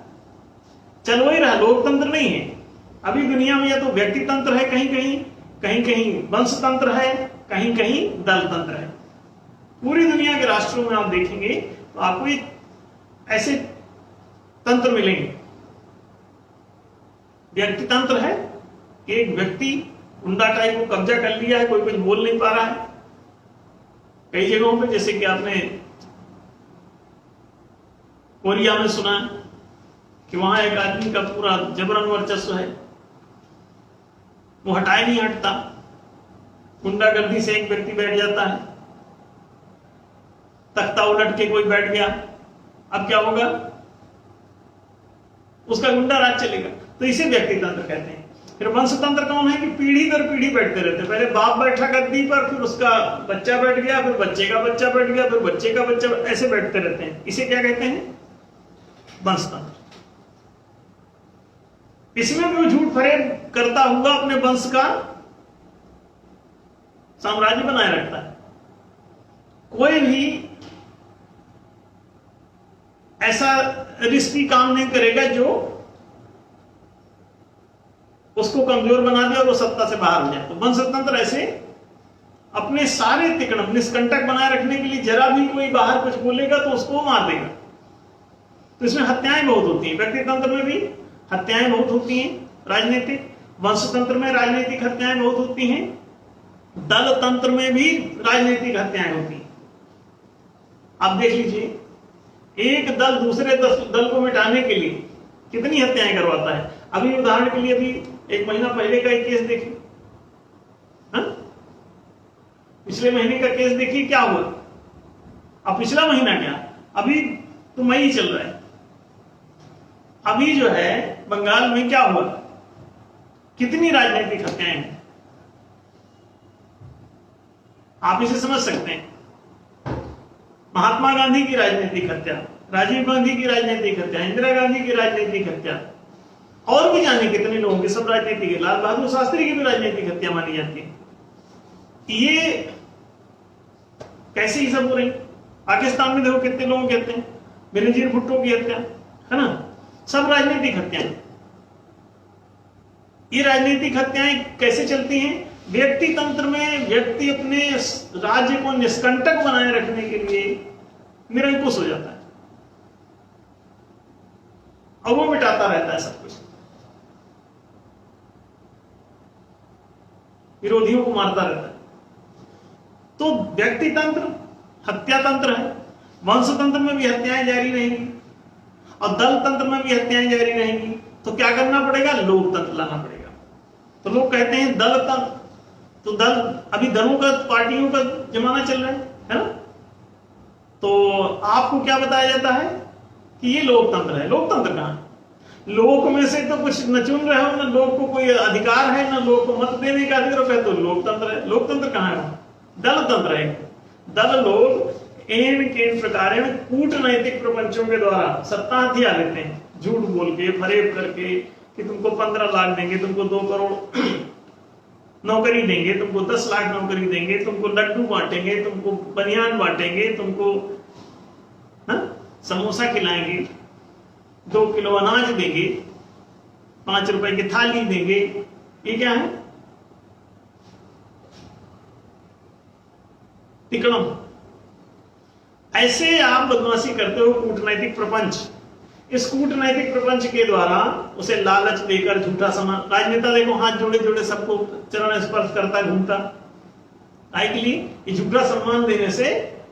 चल वही रहा, लोकतंत्र नहीं है। अभी दुनिया में या तो व्यक्ति तंत्र है, कहीं कहीं कहीं कहीं वंशतंत्र है, कहीं कहीं दलतंत्र है। पूरी दुनिया के राष्ट्रों में आप देखेंगे तो आपको ऐसे तंत्र मिलेंगे। व्यक्ति तंत्र है, एक व्यक्ति गुंडा टाइप को कब्जा कर लिया है, कोई कुछ बोल नहीं पा रहा है। कई जगहों पे, जैसे कि आपने कोरिया में सुना कि वहां एक आदमी का पूरा जबरन वर्चस्व है, वो हटाए नहीं हटता, गुंडागर्दी से एक व्यक्ति बैठ जाता है, तख्ता उलट के कोई बैठ गया, अब क्या होगा? उसका गुंडा राज चलेगा। तो इसे व्यक्ति तंत्र कहते हैं। फिर वंशतंत्र कौन है कि पीढ़ी दर पीढ़ी बैठते रहते हैं। पहले बाप बैठा गद्दी पर, फिर उसका बच्चा बैठ गया, फिर बच्चे का बच्चा बैठ गया, फिर बच्चे का बच्चा, ऐसे बैठते रहते हैं। इसे क्या कहते हैं? वंशतंत्र। इसमें भी वो झूठ फरेब करता हुआ अपने वंश का साम्राज्य बनाए रखता है। कोई भी ऐसा रिस्की काम नहीं करेगा जो उसको कमजोर बना दे और वो सत्ता से बाहर हो जाए। तो वंशतंत्र ऐसे अपने सारे तिकड़म निष्कंटक बनाए रखने के लिए, जरा भी कोई बाहर कुछ बोलेगा तो उसको मार देगा। तो इसमें हत्याएं बहुत होती हैं। व्यक्ति तंत्र में भी हत्याएं बहुत होती हैं, राजनीतिक। वंशतंत्र में राजनीतिक हत्याएं बहुत होती हैं। दल तंत्र में भी राजनीतिक हत्याएं होती हैं। आप देख लीजिए, एक दल दूसरे दल को मिटाने के लिए कितनी हत्याएं करवाता है। अभी उदाहरण के लिए अभी 1 महीना पहले का एक केस देखिए, पिछले महीने का केस देखिए क्या हुआ। अब पिछला महीना क्या, अभी तो मई चल रहा है, अभी जो है बंगाल में क्या हुआ, कितनी राजनीतिक हत्याएं हैं, आप इसे समझ सकते हैं। महात्मा गांधी की राजनीतिक हत्या, राजीव गांधी की राजनीतिक हत्या, इंदिरा गांधी की राजनीतिक हत्या, और भी जाने कितने लोगों की सब राजनीतिक है। लाल बहादुर शास्त्री की भी राजनीतिक हत्या मानी जाती है। ये कैसे ही सब हो रही। पाकिस्तान में देखो कितने लोग कहते हैं, बेनजीर भुट्टो की हत्या है ना, सब राजनीतिक हत्याएं। ये राजनीतिक हत्याएं कैसे चलती हैं, व्यक्ति तंत्र में व्यक्ति अपने राज्य को निष्कंटक बनाए रखने के लिए निरंकुश हो जाता है और वो मिटाता रहता है सब कुछ, विरोधियों को मारता रहता है। तो व्यक्ति तंत्र हत्या तंत्र है, वंश तंत्र में भी हत्याएं जारी रहेंगी और दल तंत्र में भी हत्याएं जारी रहेंगी। तो क्या करना पड़ेगा, लोकतंत्र लाना पड़ेगा। तो लोग कहते हैं दल तंत्र, तो दल, अभी दलों का पार्टियों का जमाना चल रहा है ना, तो आपको क्या बताया जाता है कि ये लोकतंत्र है। लोकतंत्र कहां है, लोक में से तो कुछ न चुन रहे हो, न लोग को कोई अधिकार है, न लोग को मत देने का अधिकार है, तो लोकतंत्र है। लोकतंत्र कहां है, दल तंत्र है। दल लोग इन किन प्रकार कूटनैतिक प्रपंचों के द्वारा सत्ता हथिया लेते हैं, झूठ बोल के, फरेब करके कि तुमको 15 लाख देंगे, तुमको 2 करोड़ नौकरी देंगे, तुमको 10 लाख नौकरी देंगे, तुमको लड्डू बांटेंगे, तुमको बनियान बांटेंगे, तुमको समोसा खिलाएंगे, 2 किलो अनाज देंगे, 5 रुपए की थाली देंगे। ये क्या है, तिकड़म। ऐसे आप बदमाशी करते हो कूटनैतिक प्रपंच। इस कूटनैतिक प्रपंच के द्वारा उसे लालच देकर झूठा समान, राजनेता देखो हाथ जोड़े जोड़े सबको चरण स्पर्श करता घूमता, आई के लिए ये झूठा सम्मान देने से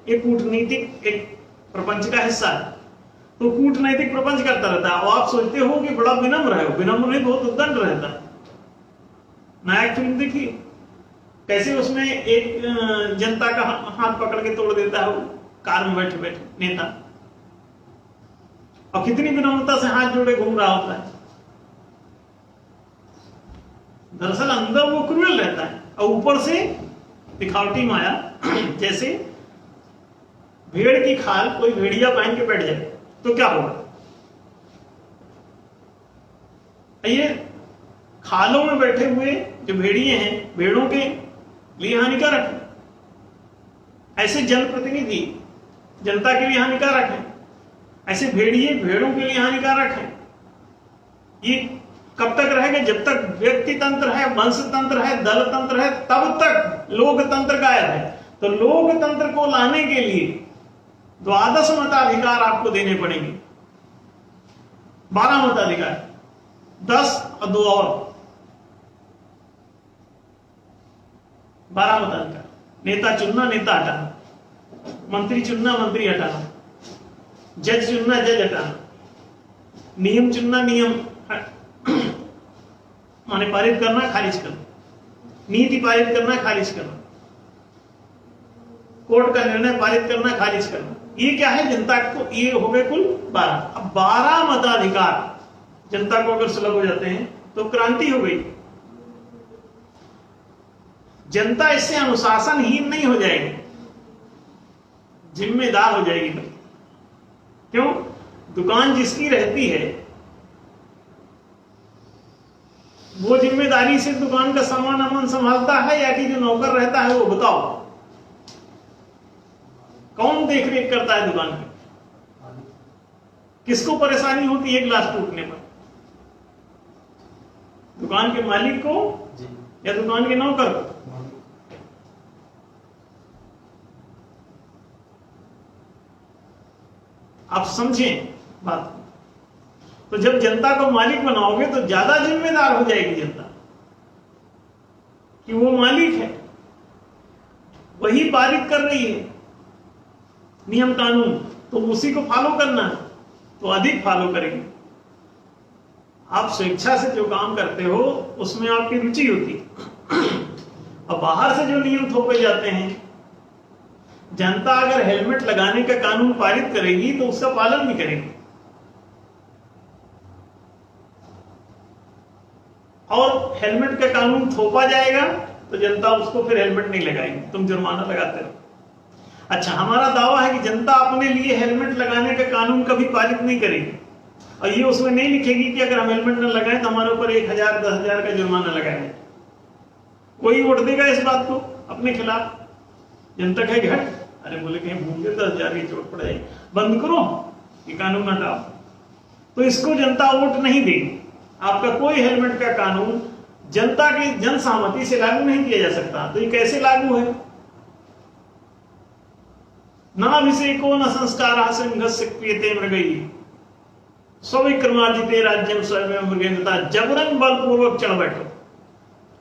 ये कूटनीतिक एक प्रपंच का हिस्सा है। तो कूटनैतिक प्रपंच करता रहता है और आप सोचते हो कि बड़ा विनम्र है, विनम्र नहीं, बहुत उद्दंड रहता है। नायक फिल्म देखिए कैसे उसमें एक जनता का हाथ पकड़ के तोड़ देता है, कार में बैठे बैठे नेता, और कितनी विनम्रता से हाथ जोड़े घूम रहा होता है। दरअसल अंदर वो क्रूरल रहता है और ऊपर से दिखावटी माया। जैसे भेड़ की खाल कोई भेड़िया पहन के बैठ जाए तो क्या होगा, ये खालों में बैठे हुए जो भेड़िए हैं भेड़ों के लिए हानिकारक है। ऐसे जनप्रतिनिधि जनता के लिए हानिकारक है, ऐसे भेड़िए भेड़ों के लिए हानिकारक है। ये कब तक रहेगा, जब तक व्यक्ति तंत्र है, वंश तंत्र है, दल तंत्र है, तब तक लोकतंत्र गायब है। तो लोकतंत्र को लाने के लिए 12 मताधिकार आपको देने पड़ेंगे, 12 मताधिकार, 10 और 2 और 12 मताधिकार। नेता चुनना, नेता हटाना, मंत्री चुनना, मंत्री हटाना, जज चुनना, जज हटाना, नियम चुनना, नियम माने पारित करना, खारिज करना, नीति पारित करना, खारिज करना, कोर्ट का निर्णय पारित करना, खारिज करना। ये क्या है, जनता को, ये हो गए कुल 12। अब 12 मताधिकार जनता को अगर सुलभ हो जाते हैं तो क्रांति हो गई। जनता इससे अनुशासनहीन नहीं हो जाएगी, जिम्मेदार हो जाएगी। क्यों, दुकान जिसकी रहती है वो जिम्मेदारी से दुकान का सामान अमन संभालता है, या कि जो नौकर रहता है वो, बताओ कौन देख रेख करता है दुकान की? किसको परेशानी होती है गिलास टूटने पर, दुकान के मालिक को या दुकान के नौकर को? आप समझें बात को। तो जब जनता को मालिक बनाओगे तो ज्यादा जिम्मेदार हो जाएगी जनता कि वो मालिक है, वही पारित कर रही है नियम कानून, तो उसी को फॉलो करना है, तो अधिक फॉलो करेंगे। आप स्वेच्छा से जो काम करते हो उसमें आपकी रुचि होती है। अब बाहर से जो नियम थोपे जाते हैं, जनता अगर हेलमेट लगाने का कानून पारित करेगी तो उसका पालन नहीं करेगी, और हेलमेट का कानून थोपा जाएगा तो जनता उसको फिर हेलमेट नहीं लगाएगी, तुम जुर्माना लगाते रहो। अच्छा, हमारा दावा है कि जनता अपने लिए हेलमेट लगाने का कानून कभी पारित नहीं करेगी, और ये उसमें नहीं लिखेगी कि अगर हम हेलमेट न लगाएं तो हमारे ऊपर 1000 10,000 का जुर्माना लगाएंगे। कोई वोट देगा इस बात को अपने खिलाफ? जनता कहेगी हट, अरे बोले कहीं भूल गए 10,000 की चोट पड़ जाएगी, बंद करो ये कानून हटाओ, तो इसको जनता वोट नहीं देगी। आपका कोई हेलमेट का कानून जनता की जन सहमति से लागू नहीं किया जा सकता। तो ये कैसे लागू है? नाभिषेको न संस्कारः संघस्य क्रियते मृगैः स्वविक्रमार्जिते राज्यम स्वयं मृगेन्द्रता। जबरन बलपूर्वक चढ़ बैठो,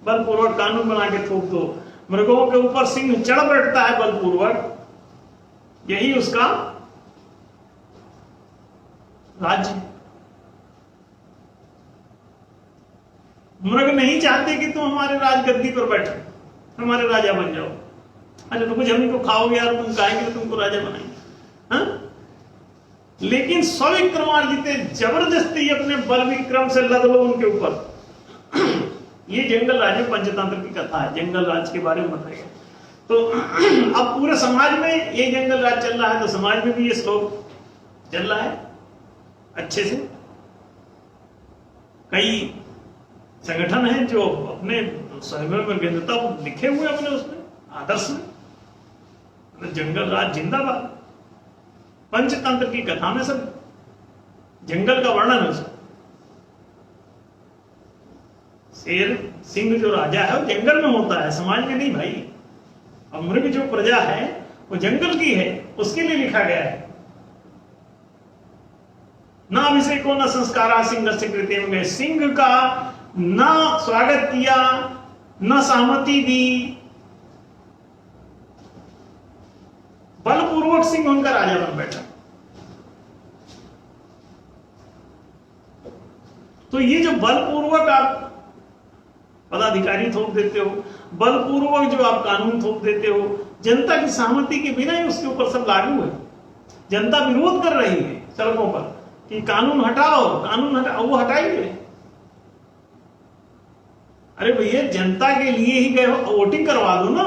बलपूर्वक कानून बना के थोप दो, मृगों के ऊपर सिंह चढ़ बैठता है बलपूर्वक, यही उसका राज्य। मृग नहीं चाहते कि तुम हमारे राजगद्दी पर बैठो, हमारे राजा बन जाओ। अरे रुको, जमीन को खाओगे यार, तुम खाएंगे तो तुमको राजा बनाएंगे। हाँ? लेकिन स्विक्रमार्जिते, जबरदस्ती अपने बल विक्रम से लद लो उनके ऊपर। ये जंगल राज में पंचतंत्र की कथा है, जंगल राज के बारे में बताया। तो अब पूरे समाज में ये जंगल राज चल रहा है, तो समाज में भी ये श्लोक चल रहा है अच्छे से। कई संगठन है जो अपने स्वयं मृगेन्द्रता लिखे हुए अपने उसमें आदर्श में, जंगल राज जिंदाबाद। पंचतंत्र की कथा में सब जंगल का वर्णन है। शेर सिंह जो राजा है वो जंगल में होता है, समाज में नहीं भाई। और मृग जो प्रजा है वो जंगल की है, उसके लिए लिखा गया है। ना अभिषेको न संस्कारा सिंह से कृत्य में, सिंह का ना स्वागत किया, न सहमति दी, बलपूर्वक सिंह उनका राजा बन बैठा। तो ये जो बलपूर्वक आप पदाधिकारी थोप देते हो, बलपूर्वक जो आप कानून थोप देते हो, जनता की सहमति के बिना ही उसके ऊपर सब लागू है। जनता विरोध कर रही है सड़कों पर कि कानून हटाओ, कानून हटाओ, वो हटाइए। अरे भैया, जनता के लिए ही गए हो, वोटिंग करवा दो ना।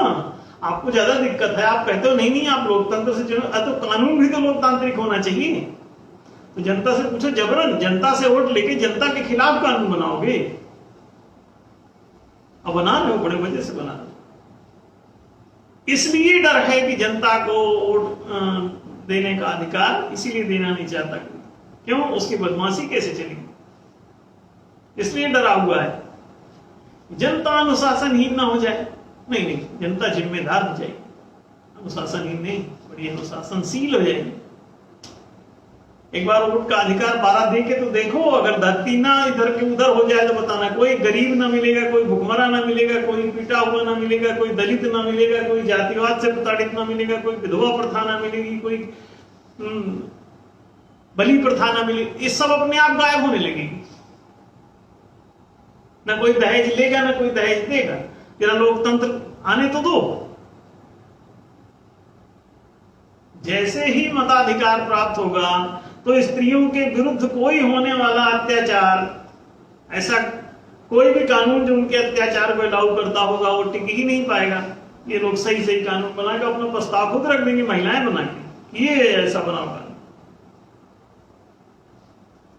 आपको ज्यादा दिक्कत है, आप कहते हो नहीं आप लोकतंत्र से चुनो, तो कानून भी तो लोकतांत्रिक होना चाहिए। तो जनता से पूछो, जबरन जनता से वोट लेके जनता के खिलाफ कानून बनाओगे? अब बना लो, बड़े वजह से बना लो। इसलिए डर है कि जनता को वोट देने का अधिकार इसीलिए देना नहीं चाहता। क्यों? उसकी बदमाशी कैसे चलेगी, इसलिए डरा हुआ है। जनता अनुशासनहीन ना हो जाए। नहीं, जनता जिम्मेदार हो जाएगी, अनुशासनहीन नहीं, बड़ी अनुशासनशील हो जाएगी। एक बार वोट का अधिकार 12 दे के तो देखो, अगर धरती ना इधर के उधर हो जाए तो बताना। कोई गरीब ना मिलेगा, कोई भुखमरा ना मिलेगा, कोई पीटा हुआ ना मिलेगा, कोई दलित ना मिलेगा, कोई जातिवाद से प्रताड़ित ना मिलेगा, कोई विधवा प्रथा ना मिलेगी, कोई बलि प्रथा ना मिलेगी। ये सब अपने आप गायब होने लगेगी। ना कोई दहेज लेगा, ना कोई दहेज देगा। तेरा लोकतंत्र आने तो दो। जैसे ही मताधिकार प्राप्त होगा तो स्त्रियों के विरुद्ध कोई होने वाला अत्याचार, ऐसा कोई भी कानून जो उनके अत्याचार को लागू करता होगा वो टिक ही नहीं पाएगा। ये लोग सही सही कानून बनाकर अपना प्रस्ताव खुद रख देंगे, महिलाएं बना के, ये ऐसा बनाओ कानून।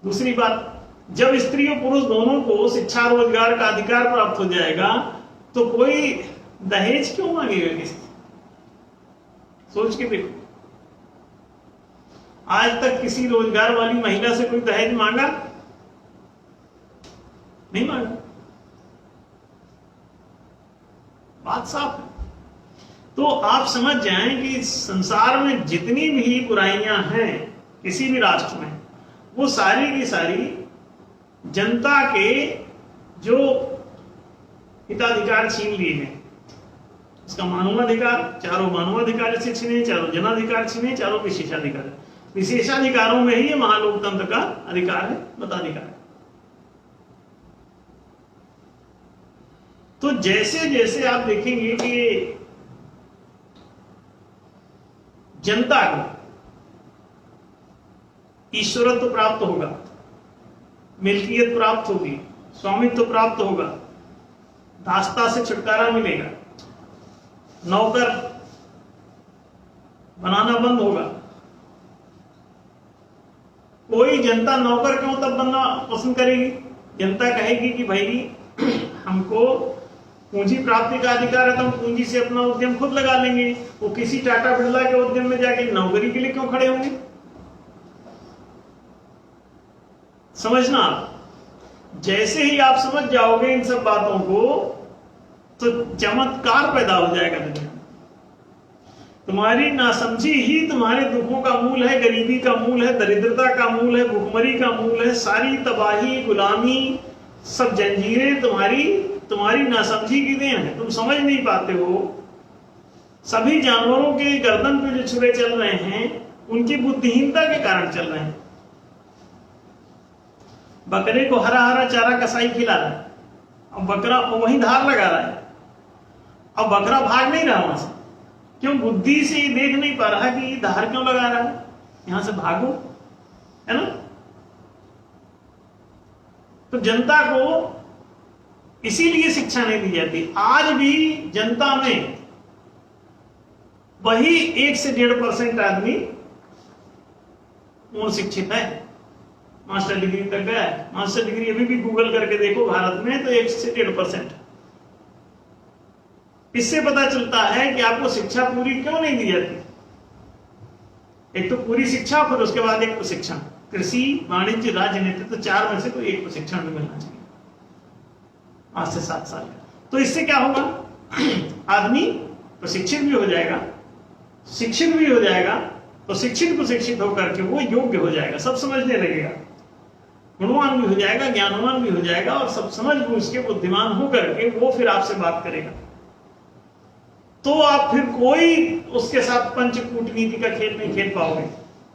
दूसरी बात, जब स्त्री और पुरुष दोनों को शिक्षा रोजगार का अधिकार प्राप्त हो जाएगा तो कोई दहेज क्यों मांगेगा किसी? सोच के देखो, आज तक किसी रोजगार वाली महिला से कोई दहेज मांगा? नहीं मांगा। बात साफ है। तो आप समझ जाएं कि संसार में जितनी भी बुराइयां हैं किसी भी राष्ट्र में, वो सारी की सारी जनता के जो हिताधिकार छीन लिए हैं। इसका मानवाधिकार, चारों मानवाधिकार से छीने, चारों जनाधिकार छीने, चारों विशेषाधिकार। विशेषाधिकारों में ही ये महालोकतंत्र का अधिकार है, मताधिकार है। तो जैसे जैसे आप देखेंगे कि जनता को ईश्वरत्व प्राप्त होगा, मिल्कियत प्राप्त होगी, स्वामित्व प्राप्त होगा, दासता से छुटकारा मिलेगा, नौकर बनाना बंद होगा। कोई जनता नौकर क्यों तब बनना पसंद करेगी? जनता कहेगी कि भाई हमको पूंजी प्राप्ति का अधिकार है तो हम पूंजी से अपना उद्यम खुद लगा लेंगे। वो किसी टाटा बिरला के उद्यम में जाके नौकरी के लिए क्यों खड़े होंगे? समझना, जैसे ही आप समझ जाओगे इन सब बातों को तो चमत्कार पैदा हो जाएगा दुनिया में। तुम्हारी नासमझी ही तुम्हारे दुखों का मूल है, गरीबी का मूल है, दरिद्रता का मूल है, भुखमरी का मूल है, सारी तबाही, गुलामी, सब जंजीरें तुम्हारी नासमझी की देन है। तुम समझ नहीं पाते हो। सभी जानवरों के गर्दन पे जो छुरे चल रहे हैं उनकी बुद्धिहीनता के कारण चल रहे हैं। बकरे को हरा हरा चारा कसाई खिला रहा है, अब बकरा वहीं धार लगा रहा है, अब बकरा भाग नहीं रहा वहां से। क्यों? बुद्धि से ही देख नहीं पा रहा कि ये धार क्यों लगा रहा है, यहां से भागो, है ना। तो जनता को इसीलिए शिक्षा नहीं दी जाती। आज भी जनता में वही 1 से 1.5% आदमी पूर्ण शिक्षित है, मास्टर डिग्री तक गया है। मास्टर डिग्री अभी भी गूगल करके देखो भारत में तो 1 से 1.5%। इससे पता चलता है कि आपको शिक्षा पूरी क्यों नहीं दी जाती। एक तो पूरी शिक्षा, फिर उसके बाद एक प्रशिक्षण, कृषि, वाणिज्य, राजनीति, तो 4 में से कोई एक प्रशिक्षण भी मिलना चाहिए 5 से 7 साल का। तो इससे क्या होगा? आदमी प्रशिक्षित भी हो जाएगा, शिक्षित भी हो जाएगा, तो शिक्षित प्रशिक्षित होकर के वो योग्य हो जाएगा, सब समझने लगेगा, गुणवान भी हो जाएगा, ज्ञानवान भी हो जाएगा, और सब समझ भी उसके बुद्धिमान होकर के वो फिर आपसे बात करेगा। तो आप फिर कोई उसके साथ पंच कूटनीति का खेल नहीं खेल पाओगे।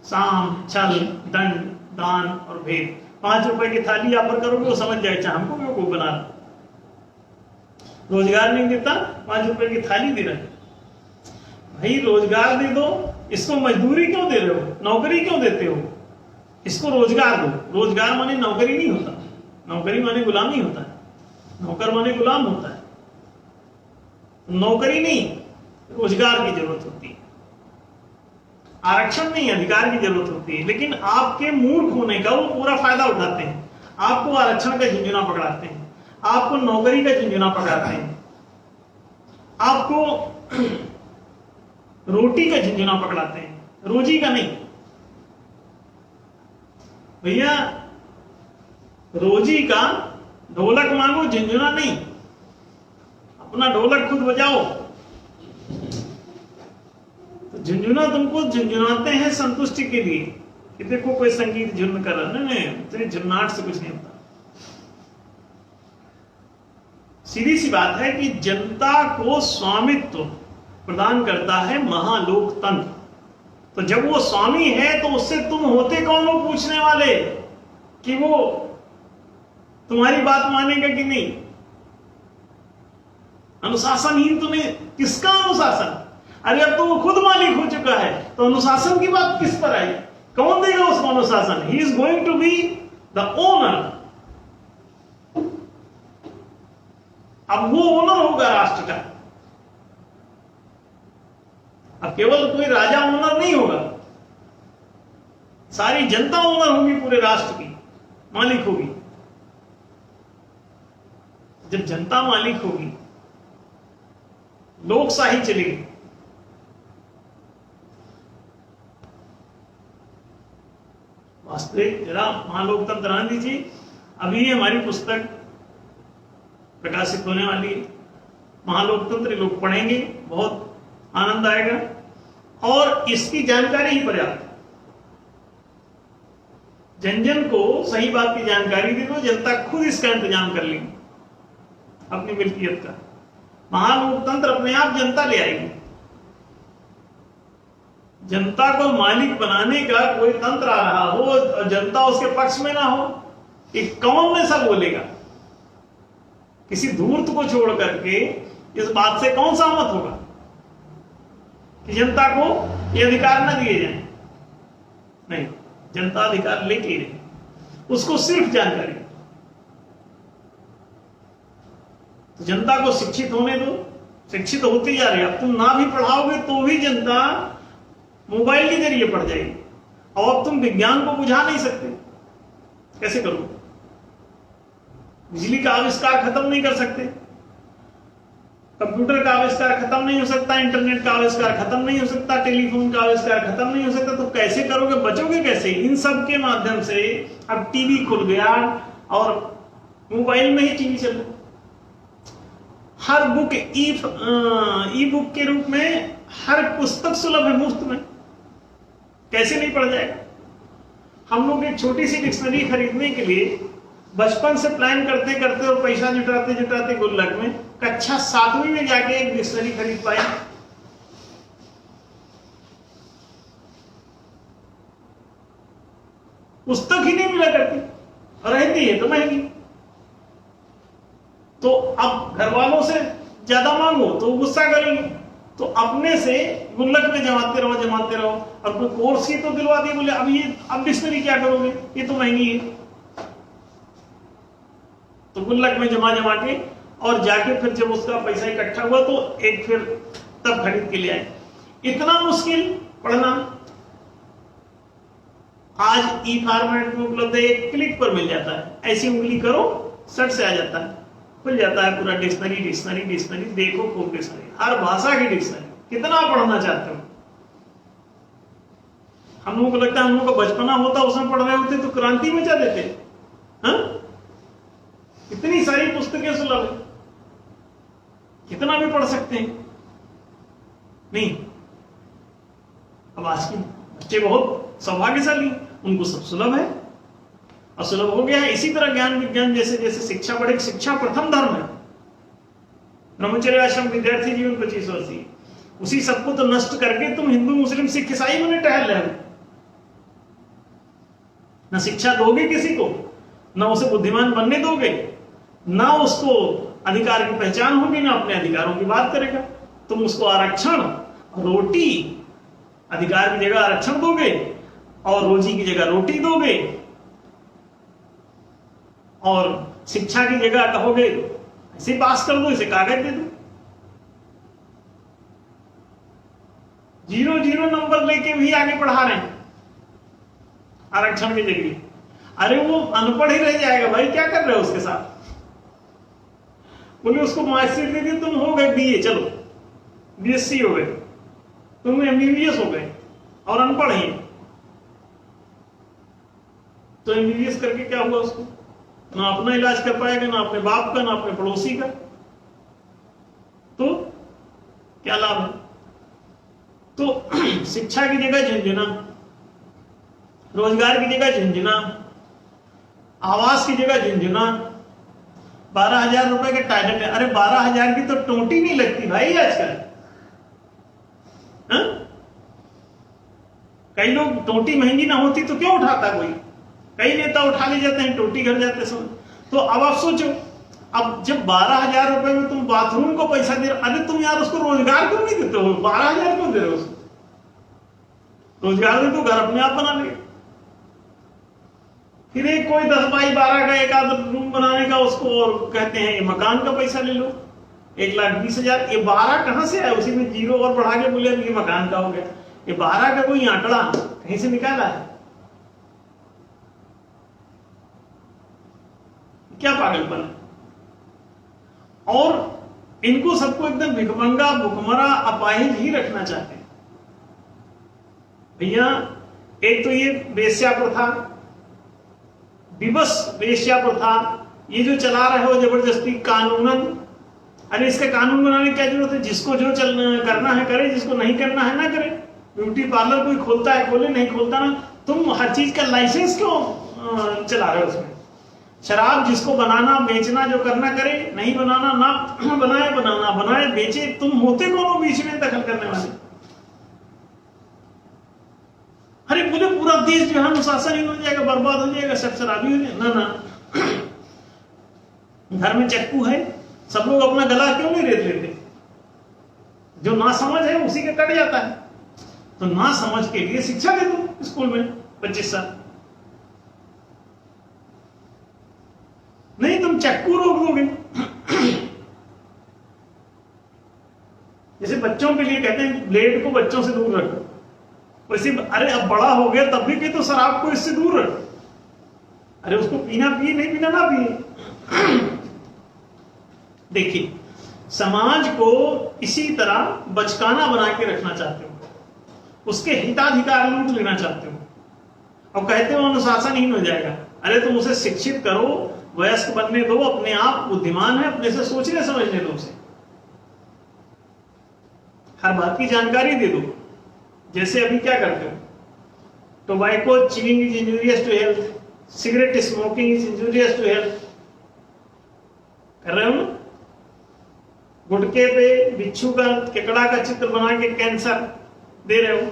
साम, छल, दंड, दान और भेद। 5 रुपए की थाली ऑफर करोगे, वो समझ जाए चाहे हमको बेवकूफ बना रहा, रोजगार नहीं देता, 5 रुपए की थाली दे रहा है। भाई रोजगार दे दो, इसको मजदूरी क्यों दे रहे हो, नौकरी क्यों देते हो? इसको रोजगार दो। रोजगार माने नौकरी नहीं होता, नौकरी माने गुलामी होता है, नौकर माने गुलाम होता है। नौकरी नहीं, रोजगार की जरूरत होती है, आरक्षण नहीं, अधिकार की जरूरत होती है। लेकिन आपके मूर्ख होने का वो पूरा फायदा उठाते हैं, आपको आरक्षण का झुंझुना पकड़ाते हैं, आपको नौकरी का झुंझुना पकड़ाते हैं, आपको रोटी का झुंझुना पकड़ाते हैं, रोजी का नहीं। भैया रोजी का ढोलक मांगो, झुंझुना नहीं। अपना ढोलक खुद बजाओ। तो झुंझुना तुमको झुंझुनाते हैं संतुष्टि के लिए कि देखो कोई संगीत झुन कर रहा है। नहीं, झुन्नाट से कुछ नहीं होता। सीधी सी बात है कि जनता को स्वामित्व प्रदान करता है महालोकतंत्र। तो जब वो स्वामी है तो उससे तुम होते कौन हो पूछने वाले कि वो तुम्हारी बात मानेगा कि नहीं। अनुशासनहीन तुम्हें किसका अनुशासन? अरे अब तो वो खुद मालिक हो चुका है, तो अनुशासन की बात किस पर आई? कौन देगा उसको अनुशासन? He is going to be the owner. अब वो ओनर होगा राष्ट्र का। अब केवल कोई राजा ओनर नहीं होगा, सारी जनता ओनर होगी, पूरे राष्ट्र की मालिक होगी। जब जनता मालिक होगी, लोकशाही चलेगी। वास्तविक जरा महालोकतंत्र आने दीजिए। अभी हमारी पुस्तक प्रकाशित होने वाली है, महालोकतंत्र। लोग पढ़ेंगे, बहुत आनंद आएगा, और इसकी जानकारी ही पर्याप्त है। जन जन को सही बात की जानकारी दे दो, जनता खुद इसका इंतजाम कर लेगी अपनी मिल्कियत का। महालोकतंत्र अपने आप जनता ले आएगी। जनता को मालिक बनाने का कोई तंत्र आ रहा हो और जनता उसके पक्ष में ना हो, एक कौन में सब बोलेगा किसी धूर्त को छोड़ करके इस बात से कौन सहमत होगा कि जनता को ये अधिकार न दिए जाए? नहीं, जनता अधिकार लेके रहे, उसको सिर्फ जानकारी। तो जनता को शिक्षित होने दो, शिक्षित होती जा रही है। अब तुम ना भी पढ़ाओगे तो भी जनता मोबाइल के जरिए पढ़ जाएगी। और अब तुम विज्ञान को बुझा नहीं सकते, कैसे करोगे? बिजली का आविष्कार खत्म नहीं कर सकते, कंप्यूटर का आविष्कार खत्म नहीं हो सकता, इंटरनेट का आविष्कार खत्म नहीं हो सकता, टेलीफोन का आविष्कार खत्म नहीं हो सकता। तो कैसे करोगे, बचोगे कैसे? इन सब के माध्यम से अब टीवी खुल गया और मोबाइल में ही टीवी चल रहा। हर बुक ई बुक के रूप में हर पुस्तक सुलभ है, मुफ्त में। कैसे नहीं पढ़ जाएगा? हम लोग एक छोटी सी डिक्शनरी खरीदने के लिए बचपन से प्लान करते करते और पैसा जुटाते जुटाते गुल्लक में कक्षा 7वीं में जाके एक डिक्शनरी खरीद पाए। पुस्तक ही नहीं मिला करती, रहती है तो महंगी। तो अब घर वालों से ज्यादा मांगो तो गुस्सा करेंगे, तो अपने से गुल्लक में जमाते रहो। और कोई कोर्स ही तो दिलवा दिए, बोले अब डिक्शनरी क्या करोगे, ये तो महंगी है। तो गुल्लक में जमा के और जाके फिर जब उसका पैसा इकट्ठा हुआ तो एक फिर तब खरीद के ले आए। इतना मुश्किल पढ़ना आज ई फॉर्मेट में उपलब्ध है, एक क्लिक पर मिल जाता है। ऐसी उंगली करो, सट से आ जाता है, खुल जाता है पूरा डिक्शनरी। देखो खूब डिक्शनरी, हर भाषा की डिक्शनरी। कितना पढ़ना चाहते हो? हम लोगों को लगता है हम लोग का बचपना होता, उसमें पढ़ रहे होते तो क्रांति मचा देते। हाँ, इतनी सारी पुस्तकें सुलभ है, कितना भी पढ़ सकते हैं। नहीं, अब आज के बच्चे बहुत सौभाग्यशाली, उनको सब सुलभ है और सुलभ हो गया है। इसी तरह ज्ञान विज्ञान जैसे जैसे शिक्षा बढ़े, शिक्षा प्रथम धर्म है। ब्रह्मचर्य आश्रम, विद्यार्थी जीवन 25 वर्षीय, उसी सबको तो नष्ट करके तुम हिंदू मुस्लिम सिख ईसाई में टहल रहे हो। न शिक्षा दोगे किसी को, न उसे बुद्धिमान बनने दोगे, ना उसको अधिकार की पहचान होगी, ना अपने अधिकारों की बात करेगा। तुम उसको आरक्षण, रोटी, अधिकार की जगह आरक्षण दोगे और रोजी की जगह रोटी दोगे, और शिक्षा की जगह कहोगे ऐसे पास कर दो, इसे कागज दे दो। 0 नंबर लेके भी आगे पढ़ा रहे हैं आरक्षण की जगह। अरे वो अनपढ़ ही रह जाएगा भाई, क्या कर रहे हो उसके साथ? बोले उसको मार्कशीट दे दी, तुम हो गए बीए, चलो बीएससी हो गए, तुम एमबीबीएस हो गए और अनपढ़ ही। तो एमबीबीएस करके क्या हुआ उसको? ना अपना इलाज कर पाएगा, ना अपने बाप का, ना अपने पड़ोसी का। तो क्या लाभ है? तो शिक्षा की जगह झुंझुना, रोजगार की जगह झुंझुना, आवास की जगह झुंझुना। 12,000 रुपए के टॉयलेट है। अरे 12,000 की तो टोटी नहीं लगती भाई आजकल। कई लोग, टोटी महंगी ना होती तो क्यों उठाता कोई? कई नेता उठा ले जाते हैं टोटी घर जाते समय। तो अब आप सोचो, अब जब 12,000 रुपए में तुम बाथरूम को पैसा दे रहे, अरे तुम यार उसको रोजगार क्यों नहीं देते हो? 12,000 क्यों दे रहे हो उसको? रोजगार दे तो घर अपने आप बना ले। फिर एक कोई 10 बाई 12 का एक आध रूम बनाने का, उसको और कहते हैं ये मकान का पैसा ले लो, 1,20,000। ये 12 कहां से आया? उसी में 0 और बढ़ा के बोले ये मकान का हो गया। ये 12 का कोई आंकड़ा कहीं से निकाला है? क्या पागलपन है? और इनको सबको एकदम भिखमंगा, भुखमरा, अपाहिज ही रखना चाहते हैं भैया। एक तो ये वेश्या प्रथा, विवश वेश्या प्रथा, ये जो चला रहे हो जबरदस्ती कानूनन। अरे इसका कानून बनाने की क्या जरूरत है? जिसको जो करना है करे, जिसको नहीं करना है ना करे। ब्यूटी पार्लर कोई खोलता है खोले, नहीं खोलता ना। तुम हर चीज का लाइसेंस क्यों चला रहे हो उसमें? शराब जिसको बनाना बेचना जो करना करे, नहीं बनाना ना बनाए, बनाना बनाए बेचे। तुम होते कौन बीच में दखल करने वाले? अरे बोले पूरा देश जो है अनुशासनहीन हो जाएगा, बर्बाद हो जाएगा, सब शराबी हो जाएगा। ना ना, घर में चक्कू है, सब लोग अपना गला क्यों नहीं रेत लेते? जो ना समझ है उसी का कट जाता है। तो ना समझ के लिए शिक्षा दे दो स्कूल में 25 साल। नहीं तुम चक्कू रोक दोगे। जैसे बच्चों के लिए कहते हैं ब्लेड को बच्चों से दूर रखो, वैसे अरे अब बड़ा हो गया तब भी कहते तो शराब को इससे दूर रखो। अरे उसको पीना पिए, नहीं पीना ना पिए। देखिए समाज को इसी तरह बचकाना बना के रखना चाहते हो, उसके हिताधिकार लूट लेना चाहते हो और कहते हो अनुशासनहीन हो जाएगा। अरे तुम उसे शिक्षित करो, वयस्क बनने दो, अपने आप बुद्धिमान है, अपने से सोचने समझने दो उसे, हर बात की जानकारी दे दो। जैसे अभी क्या करते हो, tobacco chewing is injurious to health, cigarette smoking is injurious to health कर रहे हो ना। गुटके पे बिच्छू का, केकड़ा का चित्र बना के कैंसर दे रहे हो।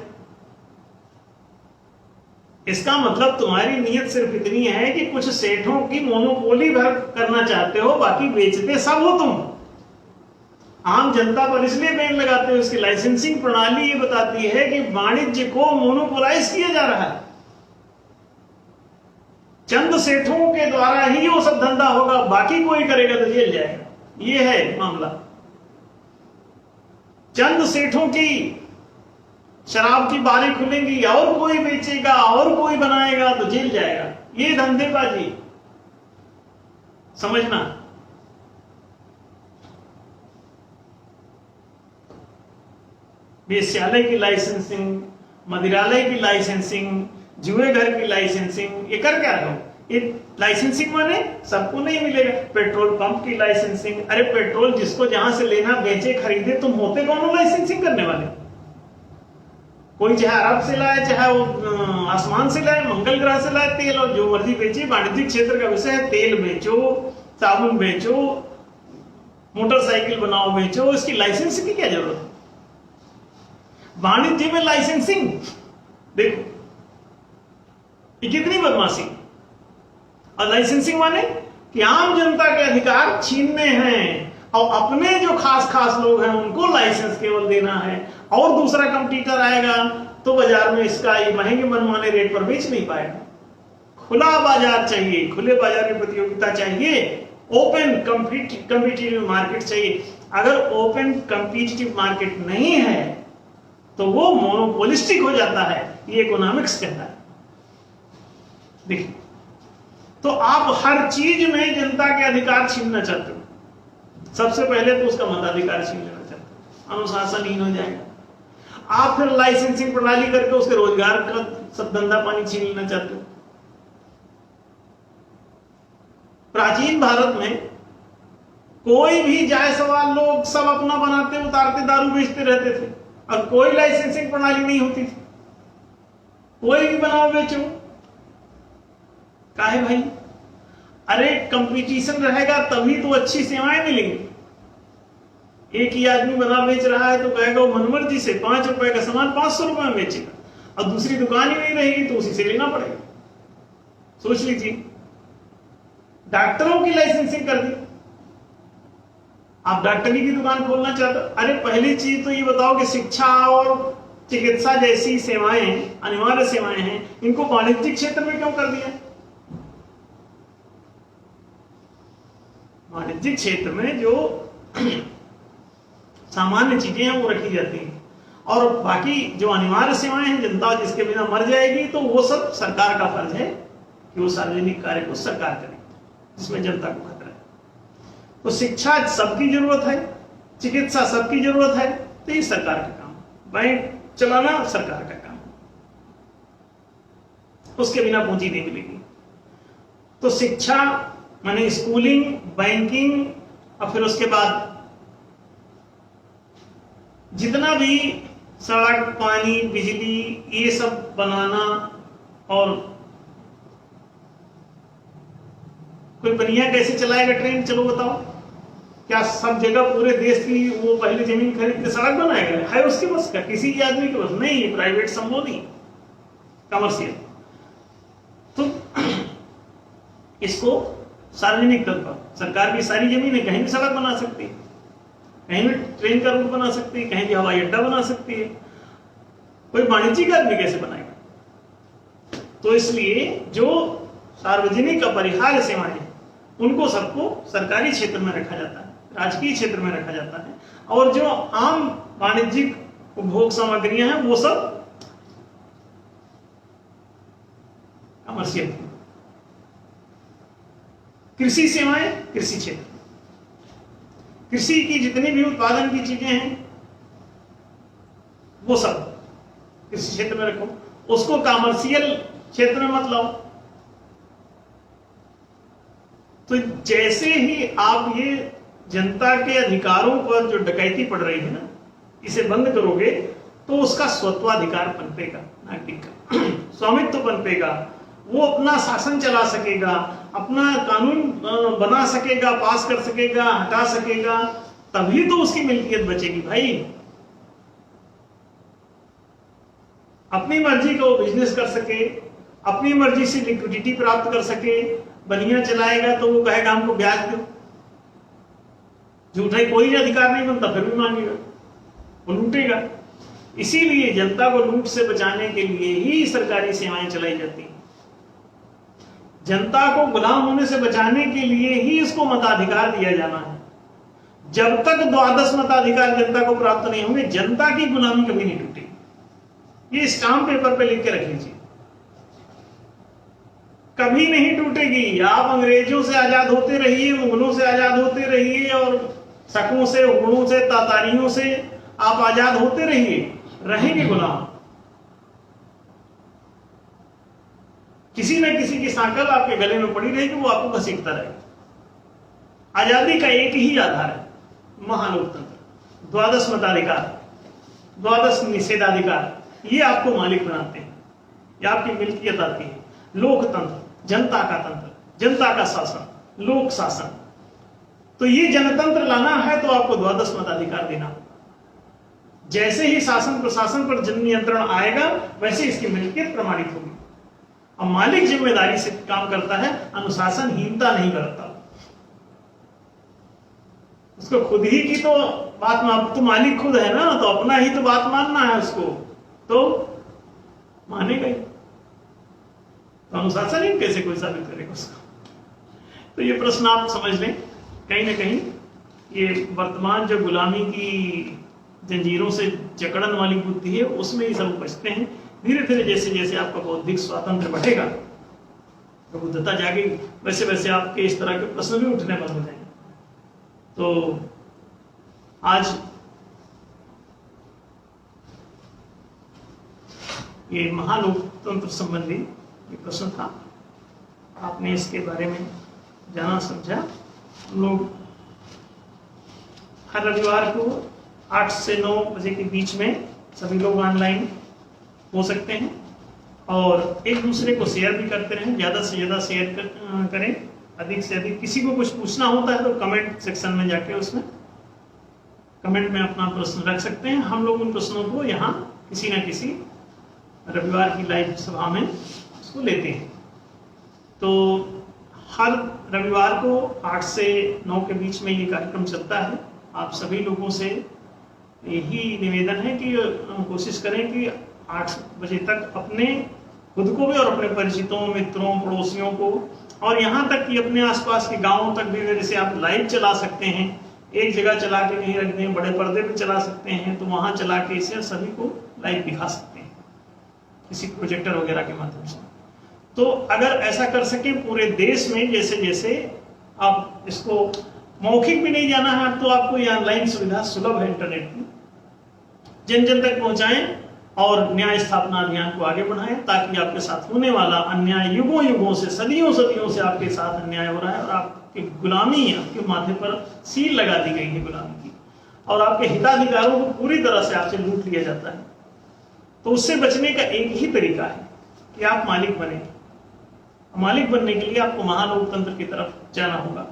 इसका मतलब तुम्हारी नीयत सिर्फ इतनी है कि कुछ सेठों की मोनोपोली भर करना चाहते हो, बाकी बेचते सब हो तुम। आम जनता पर इसलिए बैन लगाते हो, इसकी लाइसेंसिंग प्रणाली ये बताती है कि वाणिज्य को मोनोपोलाइज किया जा रहा है। चंद सेठों के द्वारा ही वो सब धंधा होगा, बाकी कोई करेगा तो जेल जाएगा। ये है मामला। चंद सेठों की शराब की बारी खुलेंगी और कोई बेचेगा और कोई बनाएगा तो जेल जाएगा। ये धंधेबाजी समझना। वेश्यालय की लाइसेंसिंग, मदिरालय की लाइसेंसिंग, जुए घर की लाइसेंसिंग, ये कर क्या रहे हो? ये लाइसेंसिंग माने सबको नहीं मिलेगा। पेट्रोल पंप की लाइसेंसिंग, अरे पेट्रोल जिसको जहां से लेना बेचे खरीदे, तुम होते कौन हो लाइसेंसिंग करने वाले? कोई चाहे अरब से लाए, चाहे वो आसमान से लाए, मंगल ग्रह से लाए तेल, और जो मर्जी बेचे। वाणिज्यिक क्षेत्र का विषय है, तेल बेचो, साबुन बेचो, मोटरसाइकिल बनाओ बेचो, इसकी लाइसेंसिंग की क्या जरूरत है? वाणिज्य में लाइसेंसिंग, देखो ये कितनी बदमाशी। और लाइसेंसिंग माने कि आम जनता के अधिकार छीनने हैं और अपने जो खास खास लोग हैं उनको लाइसेंस केवल देना है, और दूसरा कंपटीटर आएगा तो बाजार में इसका महंगे मनमाने रेट पर बेच नहीं पाएगा। खुला बाजार चाहिए, खुले बाजार में प्रतियोगिता चाहिए, ओपन कम्पिटिटिव मार्केट चाहिए। अगर ओपन कम्पिटिटिव मार्केट नहीं है तो वो मोनोपोलिस्टिक हो जाता है, ये इकोनॉमिक्स कहता है। देखिए, तो आप हर चीज में जनता के अधिकार छीनना चाहते हो। सबसे पहले तो उसका मताधिकार छीन लेना चाहते हो, अनुशासनहीन हो जाएगा। आप फिर लाइसेंसिंग प्रणाली करके उसके रोजगार का सब धंधा पानी छीन लेना चाहते हो। प्राचीन भारत में कोई भी जायसवाल लोग सब अपना बनाते उतारते दारू बेचते रहते थे, और कोई लाइसेंसिंग प्रणाली नहीं होती थी। कोई भी बनाओ बेचो, काहे भाई? अरे कंपटीशन रहेगा तभी तो अच्छी सेवाएं मिलेंगी। एक ही आदमी बना बेच रहा है तो कहेगा वो मनमर्जी से 5 रुपए का सामान 500 रुपए में बेचेगा, और दूसरी दुकान ही नहीं रहेगी तो उसी से लेना पड़ेगा। सोच लीजिए, डॉक्टरों की लाइसेंसिंग कर दी। आप डॉक्टरी की दुकान खोलना चाहते हो, अरे पहली चीज तो ये बताओ कि शिक्षा और चिकित्सा जैसी सेवाएं अनिवार्य सेवाएं हैं, इनको वाणिज्यिक क्षेत्र में क्यों कर दिया? वाणिज्यिक क्षेत्र में जो सामान्य चीजें हैं वो रखी जाती हैं, और बाकी जो अनिवार्य सेवाएं हैं, जनता जिसके बिना मर जाएगी, तो वो सब सरकार का फर्ज है कि वो सार्वजनिक कार्य को सरकार करे जिसमें जनता को खतरा है। तो शिक्षा सबकी जरूरत है, चिकित्सा सबकी जरूरत है, तो ये सरकार का काम। बैंक चलाना सरकार का काम, उसके बिना पूंजी नहीं मिलेगी। तो शिक्षा माने स्कूलिंग, बैंकिंग, और फिर उसके बाद जितना भी सड़क, पानी, बिजली, ये सब बनाना। और कोई बनिया कैसे चलाएगा ट्रेन? चलो बताओ, क्या सब जगह पूरे देश की वो पहले जमीन खरीद के सड़क बनाएगा? है उसके बस का? किसी आदमी के बस नहीं, प्राइवेट संभव नहीं, कमर्शियल। तो इसको सार्वजनिक तौर पर सरकार की सारी जमीन है, कहीं भी सड़क बना सकती है, कहीं भी ट्रेन का रूट बना सकती है, कहीं भी हवाई अड्डा बना सकती है। कोई वाणिज्यिक आदमी कैसे बनाएगा? तो इसलिए जो सार्वजनिक अपरिहार्य सेवाएं हैं उनको सबको सरकारी क्षेत्र में रखा जाता है, राजकीय क्षेत्र में रखा जाता है, और जो आम वाणिज्यिक उपभोग सामग्रियां हैं वो सब कमर्शियल। कृषि सेवाएं कृषि क्षेत्र, कृषि की जितनी भी उत्पादन की चीजें हैं वो सब कृषि क्षेत्र में रखो, उसको कमर्शियल क्षेत्र में मत लाओ। तो जैसे ही आप ये जनता के अधिकारों पर जो डकैती पड़ रही है ना, इसे बंद करोगे तो उसका स्वत्वाधिकार पनपेगा, नागरिक का स्वामित्व पनपेगा, वो अपना शासन चला सकेगा, अपना कानून बना सकेगा, पास कर सकेगा, हटा सकेगा, तभी तो उसकी मिल्कियत बचेगी भाई। अपनी मर्जी का वो बिजनेस कर सके, अपनी मर्जी से लिक्विडिटी प्राप्त कर सके, बढ़िया चलाएगा तो वो कहेगा हमको ब्याज दो, झूठा कोई अधिकार नहीं बनता, फिर भी मांगेगा, वो लूटेगा। इसीलिए जनता को लूट से बचाने के लिए ही सरकारी सेवाएं चलाई जाती हैं। जनता को गुलाम होने से बचाने के लिए ही इसको मताधिकार दिया जाना है। जब तक द्वादश मताधिकार जनता को प्राप्त नहीं होंगे, जनता की गुलामी कभी नहीं टूटेगी। ये स्टाम्प पेपर पे लिख के रख लीजिए, कभी नहीं टूटेगी। आप अंग्रेजों से आजाद होते रहिए, मुगलों से आजाद होते रहिए, और शकों से, हुगड़ों से, तातारियों से आप आजाद होते रहिए, रहेंगे गुलाम। किसी न किसी की सांकल आपके गले में पड़ी रहेगी, वो आपको घसीटता रहेगा। आजादी का एक ही आधार है, महालोकतंत्र, द्वादश मताधिकार, द्वादश निषेधाधिकार, ये आपको मालिक बनाते हैं, ये आपकी मिल्कियत आती है। लोकतंत्र, जनता का तंत्र, जनता का शासन, लोक शासन। तो ये जनतंत्र लाना है तो आपको द्वादश मताधिकार देना। जैसे ही शासन प्रशासन पर जन नियंत्रण आएगा, वैसे इसकी मिल्कियत प्रमाणित होगी। अब मालिक जिम्मेदारी से काम करता है, अनुशासनहीनता नहीं करता। उसको खुद ही की तो बात मान, तो मालिक खुद है ना, तो अपना ही तो बात मानना है उसको, तो मानेगा ही। तो अनुशासनहीन कैसे कोई साबित करेगा उसको? तो ये प्रश्न आप समझ लें, कहीं ना कहीं ये वर्तमान जो गुलामी की जंजीरों से जकड़न वाली बुद्धि है, उसमें ये सब बचते हैं। धीरे धीरे जैसे जैसे आपका बौद्धिक स्वातंत्र बढ़ेगा, प्रबुद्धता जागेगी, वैसे वैसे आपके इस तरह के प्रश्न भी उठने बंद हो जाएंगे। तो आज ये महालोकतंत्र संबंधी ये प्रश्न था, आपने इसके बारे में जाना समझा। हम लोग हर रविवार को 8 से 9 बजे के बीच में सभी लोग ऑनलाइन हो सकते हैं, और एक दूसरे को शेयर भी करते रहें, ज़्यादा से ज़्यादा शेयर करें, अधिक से अधिक। किसी को कुछ पूछना होता है तो कमेंट सेक्शन में जाके उसमें कमेंट में अपना प्रश्न रख सकते हैं। हम लोग उन प्रश्नों को यहाँ किसी न किसी रविवार की लाइव सभा में उसको लेते हैं। तो हर रविवार को 8 से 9 के बीच में ये कार्यक्रम चलता है। आप सभी लोगों से यही निवेदन है कि कोशिश करें कि 8 बजे तक अपने खुद को भी और अपने परिचितों, मित्रों, पड़ोसियों को, और यहाँ तक कि अपने आसपास के गांवों तक भी जैसे आप लाइव चला सकते हैं, एक जगह चला के नहीं रख दें, बड़े पर्दे पे चला सकते हैं, तो वहाँ चला के इसे सभी को लाइव दिखा सकते हैं किसी प्रोजेक्टर वगैरह के माध्यम से। तो अगर ऐसा कर सके पूरे देश में, जैसे जैसे आप इसको मौखिक भी नहीं जाना है, तो आपको ये ऑनलाइन सुविधा सुलभ है इंटरनेट की, जन जन तक पहुंचाएं और न्याय स्थापना अभियान को आगे बढ़ाएं, ताकि आपके साथ होने वाला अन्याय युगों युगों से, सदियों सदियों से आपके साथ अन्याय हो रहा है, और आपकी गुलामी, आपके माथे पर सील लगा दी गई है गुलामी की, और आपके हिताधिकारों को पूरी तरह से आपसे लूट लिया जाता है। तो उससे बचने का एक ही तरीका है कि आप मालिक बने। मालिक बनने के लिए आपको महालोकतंत्र की तरफ जाना होगा,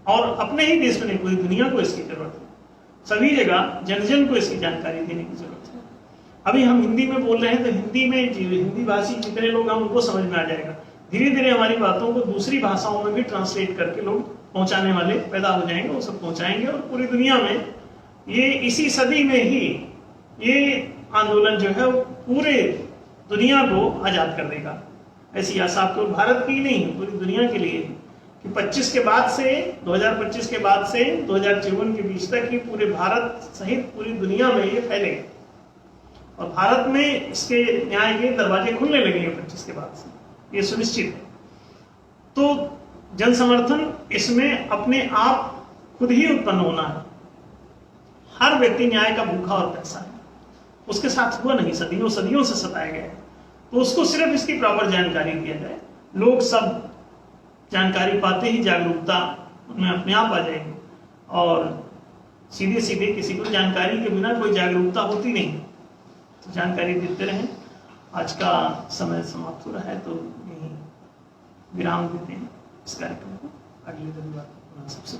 और अपने ही देश में नहीं, पूरी दुनिया को इसकी जरूरत है। सभी जगह जन जन को इसकी जानकारी देने की जरूरत है। अभी हम हिंदी में बोल रहे हैं, तो हिंदी में हिंदी भाषी जितने लोग हैं उनको समझ में आ जाएगा। धीरे धीरे हमारी बातों को दूसरी भाषाओं में भी ट्रांसलेट करके लोग पहुंचाने वाले पैदा हो जाएंगे, वो सब पहुंचाएंगे। और पूरी दुनिया में ये इसी सदी में ही ये आंदोलन जो है वो पूरे दुनिया को आजाद कर देगा। ऐसी आशा आपको भारत की नहीं है, पूरी दुनिया के लिए कि 25 के बाद से 2025 के बाद से 2054 के बीच तक ही पूरे भारत सहित पूरी दुनिया में ये फैलेगा। और भारत में इसके न्याय के दरवाजे खुलने लगेंगे 25 के बाद से, ये सुनिश्चित है। तो जन समर्थन इसमें अपने आप खुद ही उत्पन्न होना है। हर व्यक्ति न्याय का भूखा और प्यासा है, उसके साथ हुआ नहीं, सदियों सदियों से सताया गया है। तो उसको सिर्फ इसकी प्रॉपर जानकारी दिया जाए, लोग सब जानकारी पाते ही जागरूकता उनमें अपने आप आ जाएगी। और सीधे सीधे किसी को जानकारी के बिना कोई जागरूकता होती नहीं, तो जानकारी देते रहें। आज का समय समाप्त हो रहा है, तो यही विराम देते हैं इस कार्यक्रम को। अगले रविवार सबसे